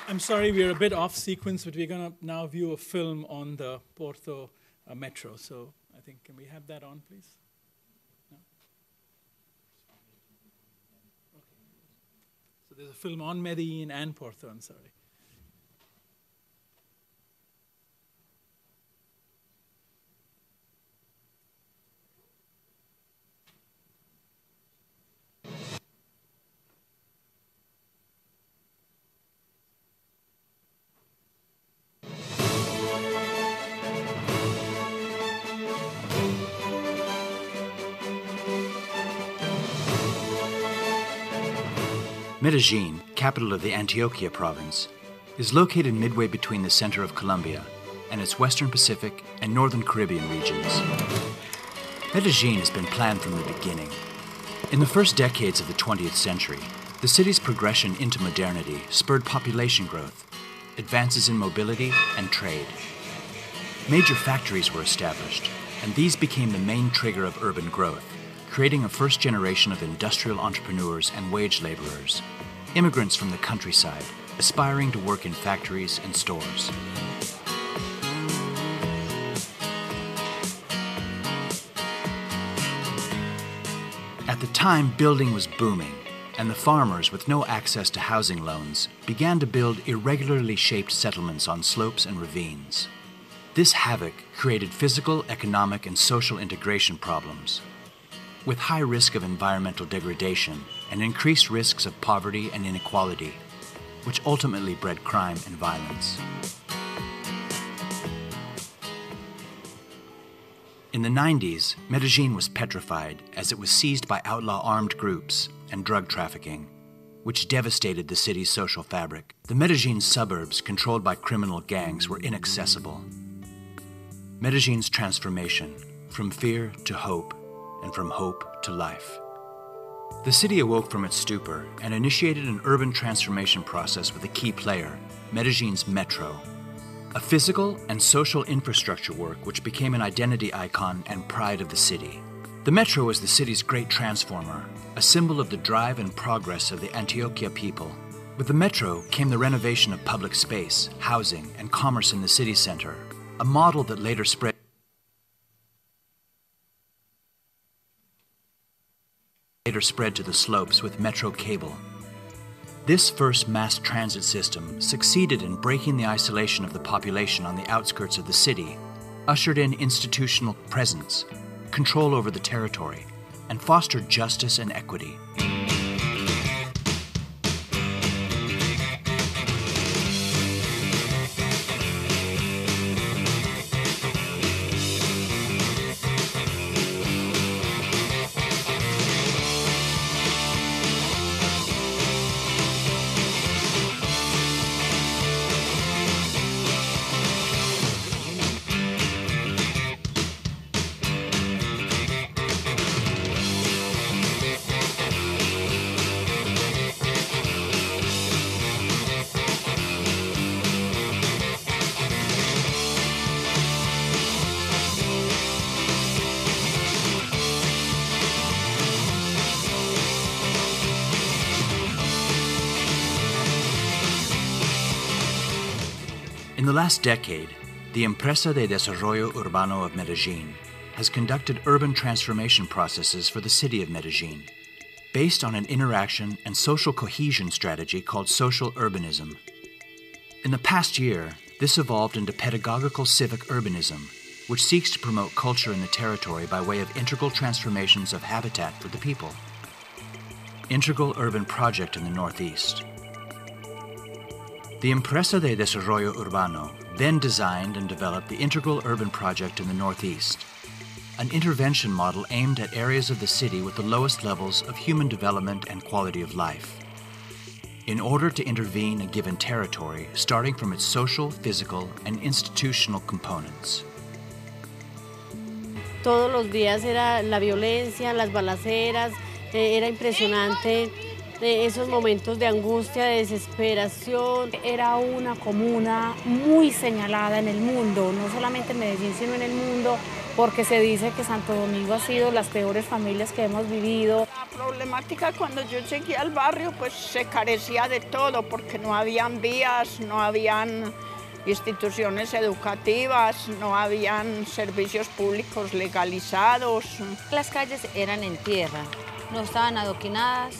I'm sorry, we're a bit off sequence, but we're going to now view a film on the Porto metro. So I think, can we have that on, please? No? Okay. So there's a film on Medellin and Porto, I'm sorry. Medellin, capital of the Antioquia province, is located midway between the center of Colombia and its Western Pacific and Northern Caribbean regions. Medellin has been planned from the beginning. In the first decades of the 20th century, the city's progression into modernity spurred population growth, advances in mobility, and trade. Major factories were established, and these became the main trigger of urban growth, creating a first generation of industrial entrepreneurs and wage laborers, immigrants from the countryside, aspiring to work in factories and stores. At the time, building was booming, and the farmers with no access to housing loans began to build irregularly shaped settlements on slopes and ravines. This havoc created physical, economic, and social integration problems, with high risk of environmental degradation and increased risks of poverty and inequality, which ultimately bred crime and violence. In the 90s, Medellin was petrified as it was seized by outlaw armed groups and drug trafficking, which devastated the city's social fabric. The Medellin suburbs, controlled by criminal gangs, were inaccessible. Medellin's transformation, from fear to hope, and from hope to life. The city awoke from its stupor and initiated an urban transformation process with a key player, Medellin's metro, a physical and social infrastructure work which became an identity icon and pride of the city. The metro was the city's great transformer, a symbol of the drive and progress of the Antioquia people. With the metro came the renovation of public space, housing, and commerce in the city center, a model that later spread to the slopes with metro cable. This first mass transit system succeeded in breaking the isolation of the population on the outskirts of the city, ushered in institutional presence, control over the territory, and fostered justice and equity. In the last decade, the Empresa de Desarrollo Urbano of Medellín has conducted urban transformation processes for the city of Medellín, based on an interaction and social cohesion strategy called social urbanism. In the past year, this evolved into pedagogical civic urbanism, which seeks to promote culture in the territory by way of integral transformations of habitat for the people. Integral Urban Project in the Northeast. The Empresa de Desarrollo Urbano then designed and developed the Integral Urban Project in the Northeast, an intervention model aimed at areas of the city with the lowest levels of human development and quality of life, in order to intervene a given territory starting from its social, physical, and institutional components. Todos los días era la violencia, las balaceras, era impresionante esos momentos de angustia, de desesperación. Era una comuna muy señalada en el mundo, no solamente en Medellín, sino en el mundo, porque se dice que Santo Domingo ha sido las peores familias que hemos vivido. La problemática cuando yo llegué al barrio, pues se carecía de todo, porque no habían vías, no habían instituciones educativas, no habían servicios públicos legalizados. Las calles eran en tierra, no estaban adoquinadas,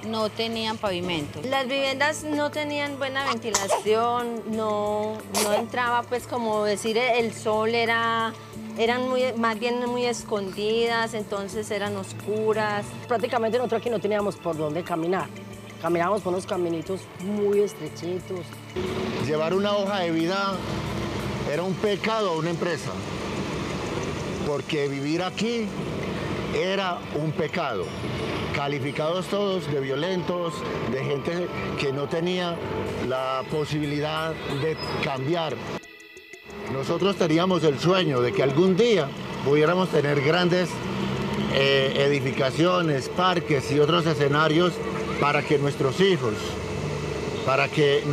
no tenían pavimento. Las viviendas no tenían buena ventilación, no entraba, pues como decir, el sol eran más bien muy escondidas, entonces eran oscuras. Prácticamente nosotros aquí no teníamos por dónde caminar. Caminábamos por unos caminitos muy estrechitos. Llevar una hoja de vida era un pecado a una empresa, porque vivir aquí era un pecado. Calificados todos de violentos, de gente que no tenía la posibilidad de cambiar. Nosotros teníamos el sueño de que algún día pudiéramos tener grandes edificaciones, parques y otros escenarios para que nuestros hijos, para que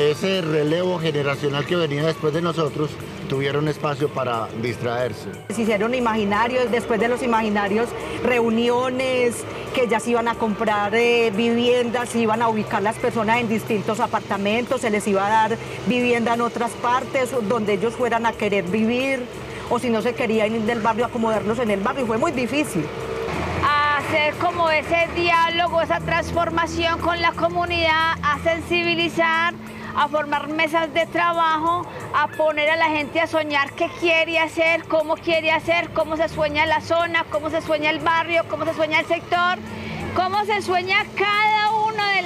ese relevo generacional que venía después de nosotros tuviera un espacio para distraerse. Se hicieron imaginarios, después de los imaginarios, reuniones, que ya se iban a comprar viviendas, se iban a ubicar las personas en distintos apartamentos, se les iba a dar vivienda en otras partes donde ellos fueran a querer vivir, o si no se querían ir del barrio, acomodarlos en el barrio. Fue muy difícil. Hacer como ese diálogo, esa transformación con la comunidad, a sensibilizar, a formar mesas de trabajo, a poner a la gente a soñar qué quiere hacer, cómo se sueña la zona, cómo se sueña el barrio, cómo se sueña el sector, cómo se sueña cada una de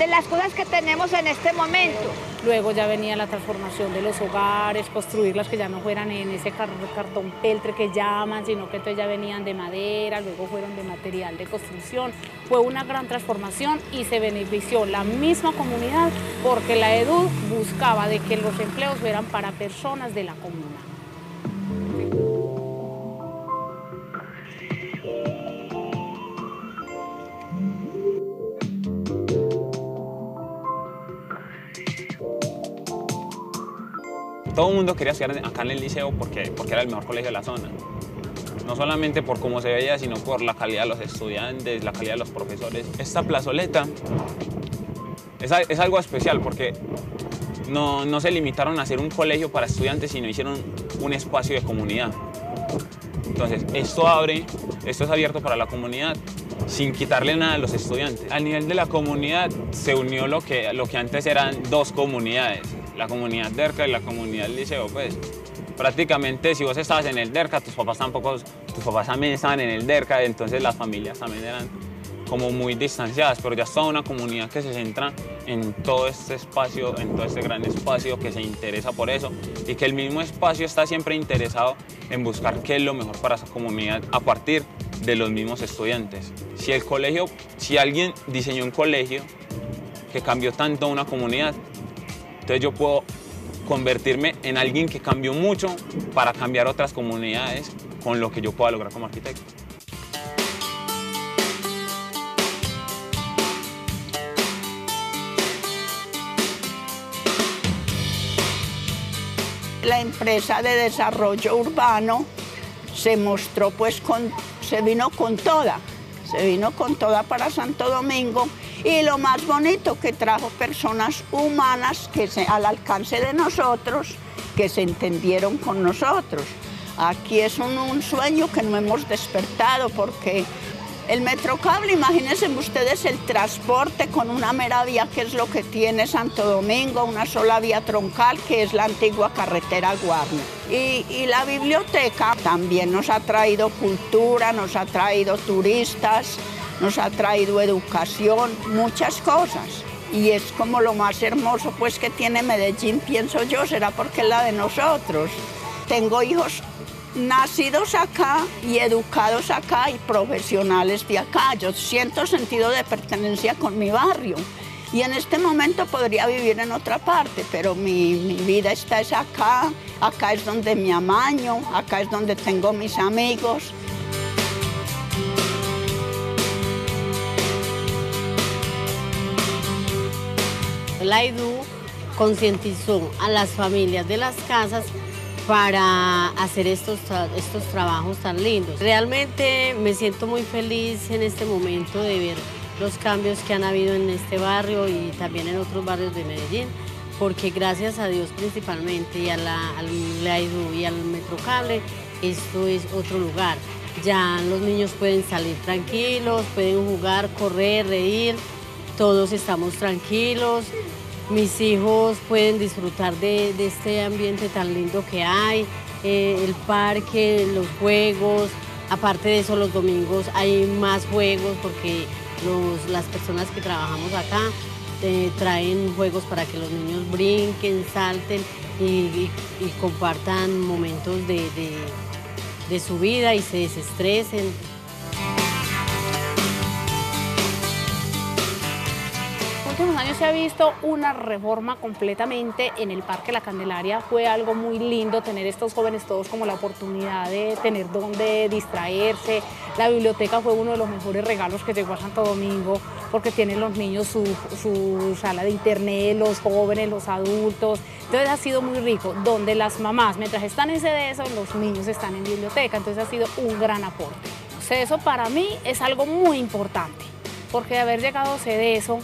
las cosas que tenemos en este momento. Luego ya venía la transformación de los hogares, construirlas que ya no fueran en ese cartón peltre que llaman, sino que entonces ya venían de madera, luego fueron de material de construcción. Fue una gran transformación y se benefició la misma comunidad porque la EDU buscaba de que los empleos fueran para personas de la comuna. Todo el mundo quería estudiar acá en el liceo porque era el mejor colegio de la zona. No solamente por cómo se veía, sino por la calidad de los estudiantes, la calidad de los profesores. Esta plazoleta es algo especial porque no se limitaron a hacer un colegio para estudiantes, sino hicieron un espacio de comunidad. Entonces, esto es abierto para la comunidad sin quitarle nada a los estudiantes. Al nivel de la comunidad se unió lo que antes eran dos comunidades, la comunidad DERCA y la comunidad liceo. Pues prácticamente si vos estabas en el DERCA, tus papás también estaban en el DERCA, entonces las familias también eran como muy distanciadas, pero ya es toda una comunidad que se centra en todo este espacio, en todo este gran espacio, que se interesa por eso y que el mismo espacio está siempre interesado en buscar qué es lo mejor para esa comunidad a partir de los mismos estudiantes. Si alguien diseñó un colegio que cambió tanto una comunidad, entonces yo puedo convertirme en alguien que cambió mucho para cambiar otras comunidades con lo que yo pueda lograr como arquitecto. La empresa de desarrollo urbano se mostró, pues, se vino con toda para Santo Domingo Y lo más bonito, que trajo personas humanas al alcance de nosotros, que se entendieron con nosotros. Aquí es un sueño que no hemos despertado, porque el metrocable, imagínense ustedes el transporte con una mera vía, que es lo que tiene Santo Domingo, una sola vía troncal, que es la antigua carretera Guarne. Y la biblioteca también nos ha traído cultura, nos ha traído turistas, nos ha traído educación, muchas cosas. Y es como lo más hermoso pues que tiene Medellín, pienso yo, será porque es la de nosotros. Tengo hijos nacidos acá y educados acá y profesionales de acá. Yo siento sentido de pertenencia con mi barrio. Y en este momento podría vivir en otra parte, pero mi vida está acá. Acá es donde me amaño, acá es donde tengo mis amigos. La EDU concientizó a las familias de las casas para hacer estos trabajos tan lindos. Realmente me siento muy feliz en este momento de ver los cambios que han habido en este barrio y también en otros barrios de Medellín, porque gracias a Dios principalmente y a la EDU y al Metrocable, esto es otro lugar. Ya los niños pueden salir tranquilos, pueden jugar, correr, reír, todos estamos tranquilos. Mis hijos pueden disfrutar de este ambiente tan lindo que hay, el parque, los juegos. Aparte de eso, los domingos hay más juegos porque las personas que trabajamos acá traen juegos para que los niños brinquen, salten y compartan momentos de su vida y se desestresen. En los últimos años se ha visto una reforma completamente en el Parque La Candelaria. Fue algo muy lindo tener estos jóvenes todos como la oportunidad de tener donde distraerse. La biblioteca fue uno de los mejores regalos que llegó a Santo Domingo, porque tienen los niños su sala de internet, los jóvenes, los adultos. Entonces ha sido muy rico, donde las mamás, mientras están en CDESO, los niños están en biblioteca. Entonces ha sido un gran aporte. CDESO para mí es algo muy importante, porque de haber llegado a CDESO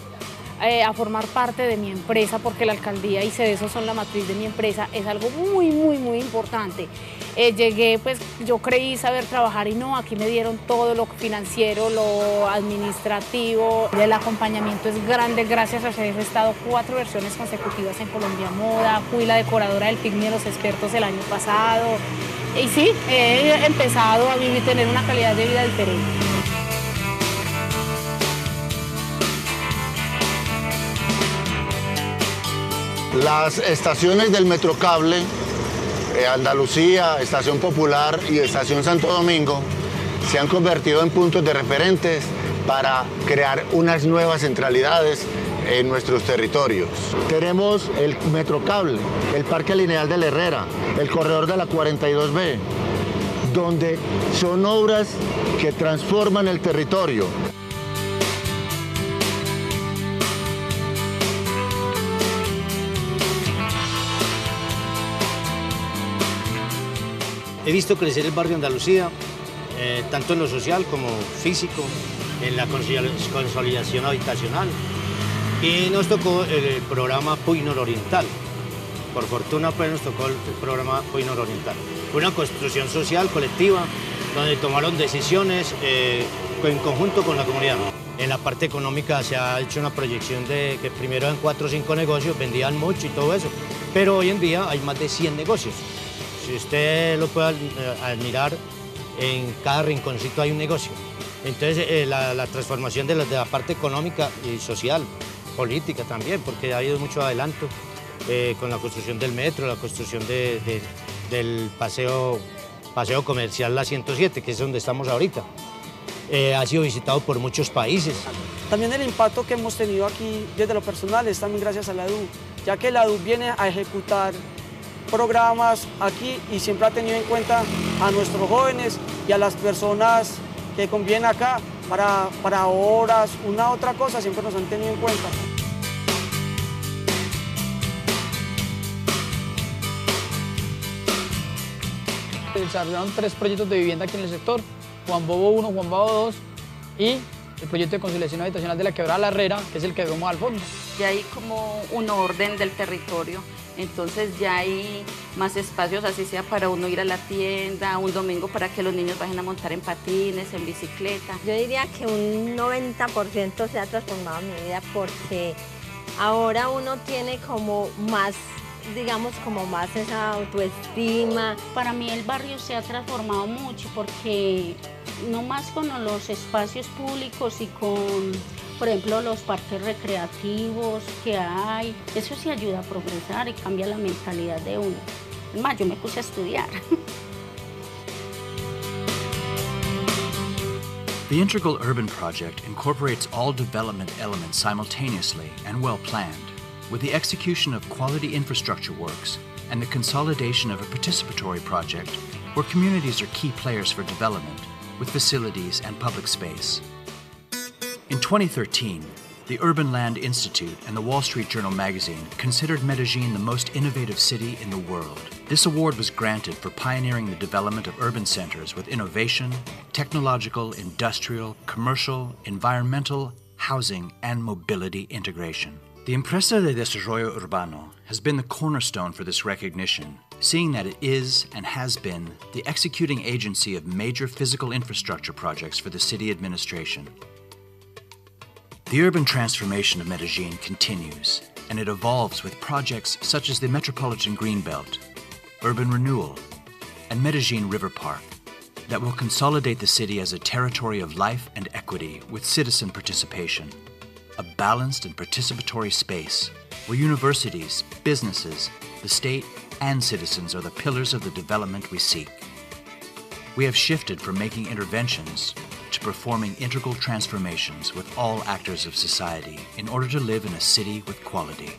a formar parte de mi empresa, porque la alcaldía y CDESO son la matriz de mi empresa, es algo muy, muy, muy importante. Llegué, pues yo creí saber trabajar y no, aquí me dieron todo lo financiero, lo administrativo. El acompañamiento es grande, gracias a CDESO he estado 4 versiones consecutivas en Colombia Moda, fui la decoradora del Picnic de los Expertos el año pasado. Y sí, he empezado a vivir, tener una calidad de vida diferente. Las estaciones del Metrocable, Andalucía, Estación Popular y Estación Santo Domingo, se han convertido en puntos de referentes para crear unas nuevas centralidades en nuestros territorios. Tenemos el Metrocable, el Parque Lineal de la Herrera, el corredor de la 42B, donde son obras que transforman el territorio. He visto crecer el barrio Andalucía, tanto en lo social como físico, en la consolidación habitacional. Y nos tocó el programa PUI Nororiental. Por fortuna pues nos tocó el programa PUI Nororiental. Fue una construcción social colectiva donde tomaron decisiones en conjunto con la comunidad. En la parte económica se ha hecho una proyección de que primero eran 4 o 5 negocios, vendían mucho y todo eso, pero hoy en día hay más de 100 negocios. Si usted lo puede admirar, en cada rinconcito hay un negocio. Entonces la transformación de la parte económica y social, política también, porque ha habido mucho adelanto con la construcción del metro, la construcción del paseo comercial La 107, que es donde estamos ahorita. Ha sido visitado por muchos países. También el impacto que hemos tenido aquí desde lo personal es también gracias a la EDU, ya que la EDU viene a ejecutar programas aquí y siempre ha tenido en cuenta a nuestros jóvenes y a las personas que convienen acá para obras, una otra cosa, siempre nos han tenido en cuenta. Se desarrollaron 3 proyectos de vivienda aquí en el sector, Juan Bobo 1, Juan Bobo 2 y el proyecto de conciliación habitacional de la Quebrada La Herrera, que es el que vemos al fondo. Ya hay como un orden del territorio, entonces ya hay más espacios, así sea para uno ir a la tienda, un domingo para que los niños vayan a montar en patines, en bicicleta. Yo diría que un 90% se ha transformado en mi vida porque ahora uno tiene como más, digamos, como más esa autoestima. Para mí el barrio se ha transformado mucho porque no más con los espacios públicos y con, por ejemplo, los parques recreativos que hay, eso sí ayuda a progresar y cambia la mentalidad de uno. Es más, yo me puse a estudiar. The Integral Urban Project incorporates all development elements simultaneously and well planned, with the execution of quality infrastructure works and the consolidation of a participatory project where communities are key players for development, with facilities and public space. In 2013, the Urban Land Institute and the Wall Street Journal magazine considered Medellín the most innovative city in the world. This award was granted for pioneering the development of urban centers with innovation, technological, industrial, commercial, environmental, housing, and mobility integration. The Empresa de Desarrollo Urbano has been the cornerstone for this recognition, seeing that it is and has been the executing agency of major physical infrastructure projects for the city administration. The urban transformation of Medellín continues, and it evolves with projects such as the Metropolitan Greenbelt, Urban Renewal, and Medellín River Park that will consolidate the city as a territory of life and equity with citizen participation, a balanced and participatory space where universities, businesses, the state, and citizens are the pillars of the development we seek. We have shifted from making interventions to performing integral transformations with all actors of society in order to live in a city with quality.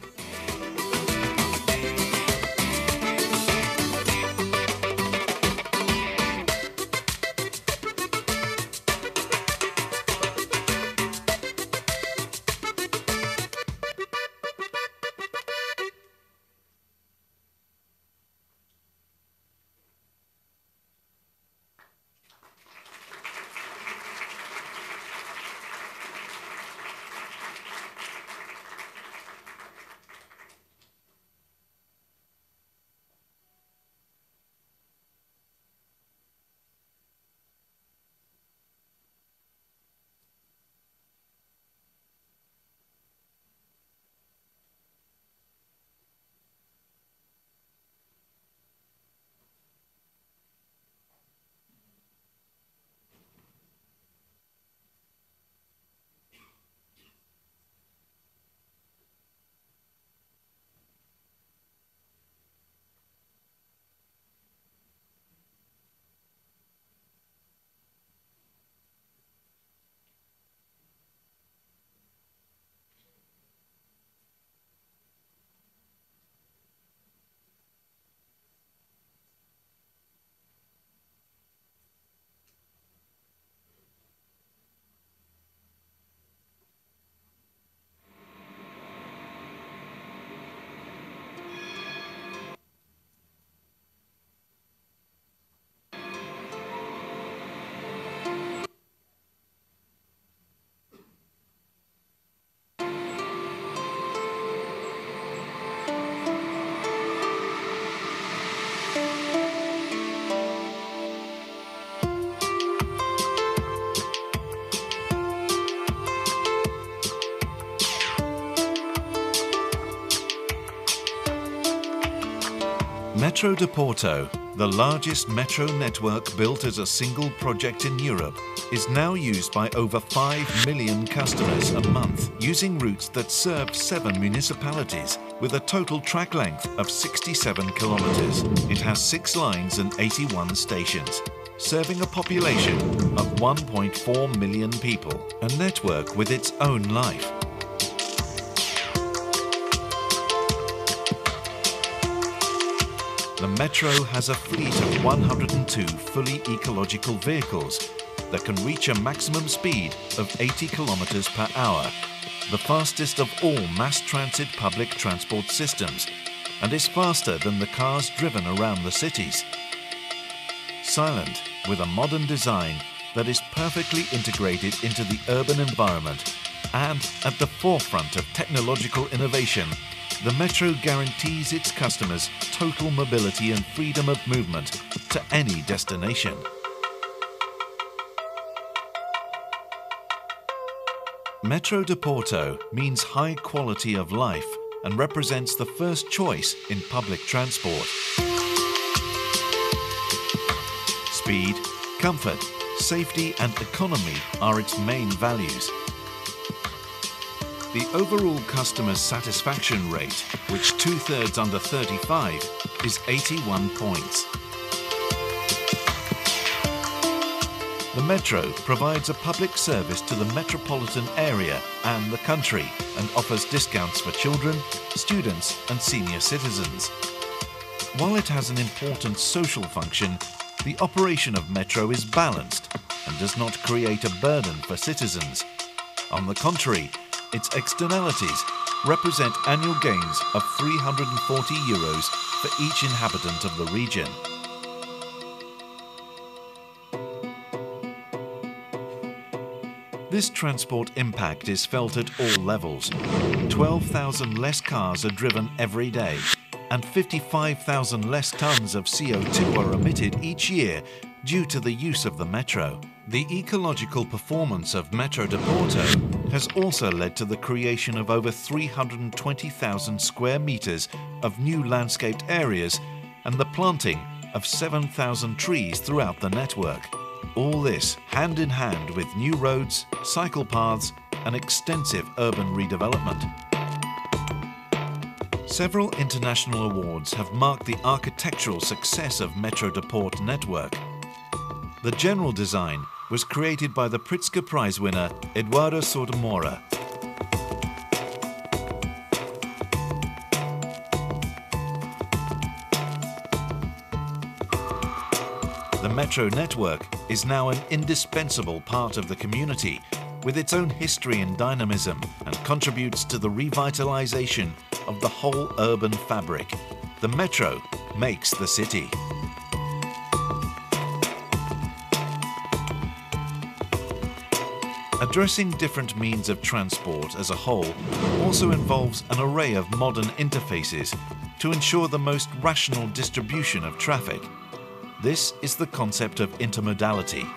Metro de Porto, the largest metro network built as a single project in Europe, is now used by over 5 million customers a month, using routes that serve 7 municipalities with a total track length of 67 kilometers. It has 6 lines and 81 stations, serving a population of 1.4 million people, a network with its own life. The Metro has a fleet of 102 fully ecological vehicles that can reach a maximum speed of 80 kilometers per hour, the fastest of all mass transit public transport systems, and is faster than the cars driven around the cities. Silent, with a modern design, that is perfectly integrated into the urban environment and at the forefront of technological innovation, the metro guarantees its customers total mobility and freedom of movement to any destination. Metro de Porto means high quality of life and represents the first choice in public transport. Speed, comfort, safety and economy are its main values. The overall customer satisfaction rate, which 2/3 under 35, is 81 points. The metro provides a public service to the metropolitan area and the country and offers discounts for children, students and senior citizens. While it has an important social function, the operation of metro is balanced and does not create a burden for citizens. On the contrary, its externalities represent annual gains of €340 for each inhabitant of the region. This transport impact is felt at all levels. 12,000 less cars are driven every day, and 55,000 less tons of CO2 are emitted each year due to the use of the metro. The ecological performance of Metro de Porto has also led to the creation of over 320,000 square meters of new landscaped areas and the planting of 7,000 trees throughout the network. All this hand in hand with new roads, cycle paths and extensive urban redevelopment. Several international awards have marked the architectural success of Metro de Porto network. The general design was created by the Pritzker Prize winner Eduardo Souto Moura. The metro network is now an indispensable part of the community with its own history and dynamism and contributes to the revitalization of the whole urban fabric. The metro makes the city. Addressing different means of transport as a whole also involves an array of modern interfaces to ensure the most rational distribution of traffic. This is the concept of intermodality.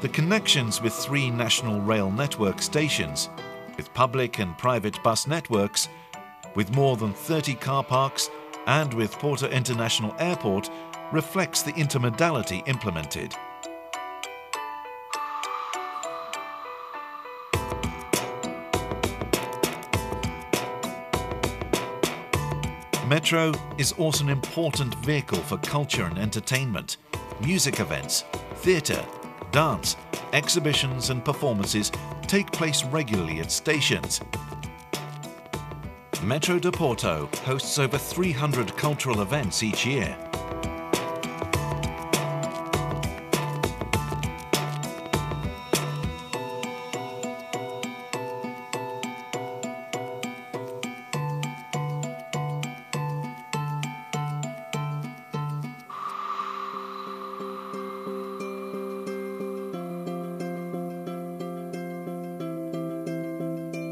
The connections with 3 national rail network stations, with public and private bus networks, with more than 30 car parks, and with Porto International Airport reflects the intermodality implemented. Metro is also an important vehicle for culture and entertainment. Music events, theatre, dance, exhibitions and performances take place regularly at stations. Metro de Porto hosts over 300 cultural events each year.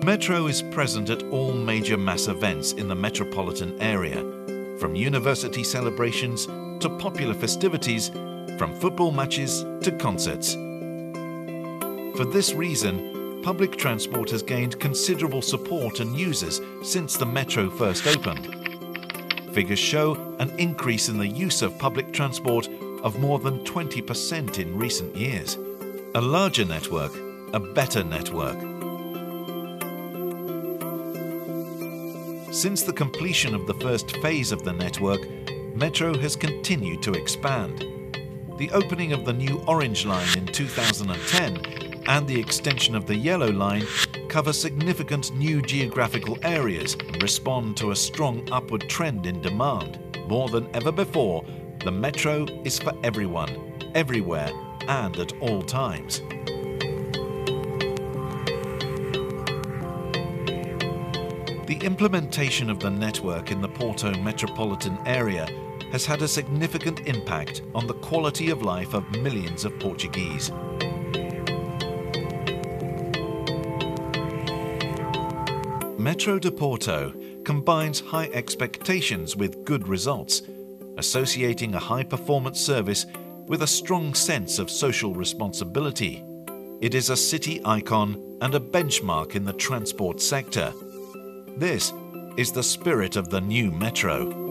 Metro is present at all major mass events in the metropolitan area, from university celebrations to popular festivities, from football matches to concerts. For this reason, public transport has gained considerable support and users since the metro first opened. Figures show an increase in the use of public transport of more than 20% in recent years. A larger network, a better network. Since the completion of the first phase of the network, Metro has continued to expand. The opening of the new Orange Line in 2010 and the extension of the Yellow Line cover significant new geographical areas and respond to a strong upward trend in demand. More than ever before, the Metro is for everyone, everywhere, and at all times. The implementation of the network in the Porto metropolitan area has had a significant impact on the quality of life of millions of Portuguese. Metro de Porto combines high expectations with good results, associating a high-performance service with a strong sense of social responsibility. It is a city icon and a benchmark in the transport sector. This is the spirit of the new metro.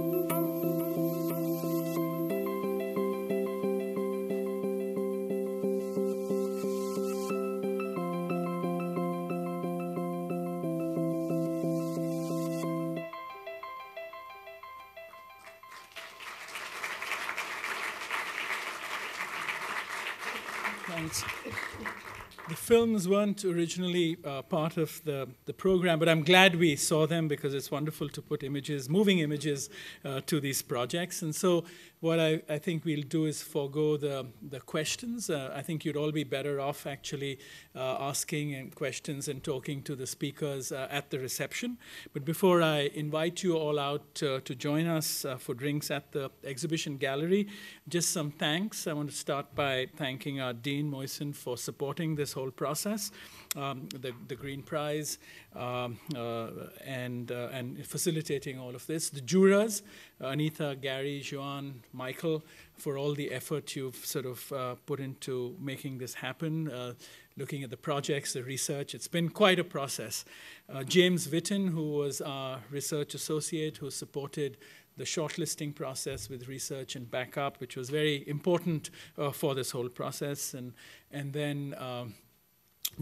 Thanks. The films weren't originally part of the program, but I'm glad we saw them because it's wonderful to put images, moving images, to these projects. And so what I think we'll do is forego the questions. I think you'd all be better off actually asking questions and talking to the speakers at the reception. But before I invite you all out to join us for drinks at the exhibition gallery, just some thanks. I want to start by thanking our Dean Moisen for supporting this whole process, the Green Prize, and facilitating all of this. The jurors, Anita, Gary, João, Michael, for all the effort you've sort of put into making this happen, looking at the projects, the research. It's been quite a process. James Witten, who was our research associate, who supported the shortlisting process with research and backup, which was very important for this whole process. And then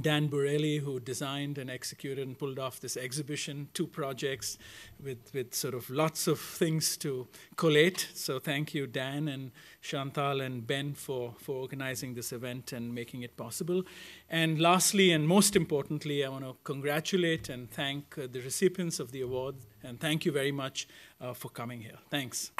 Dan Borelli, who designed and executed and pulled off this exhibition, 2 projects with sort of lots of things to collate. So thank you, Dan and Chantal and Ben for organizing this event and making it possible. And lastly, and most importantly, I want to congratulate and thank the recipients of the award, and thank you very much for coming here. Thanks.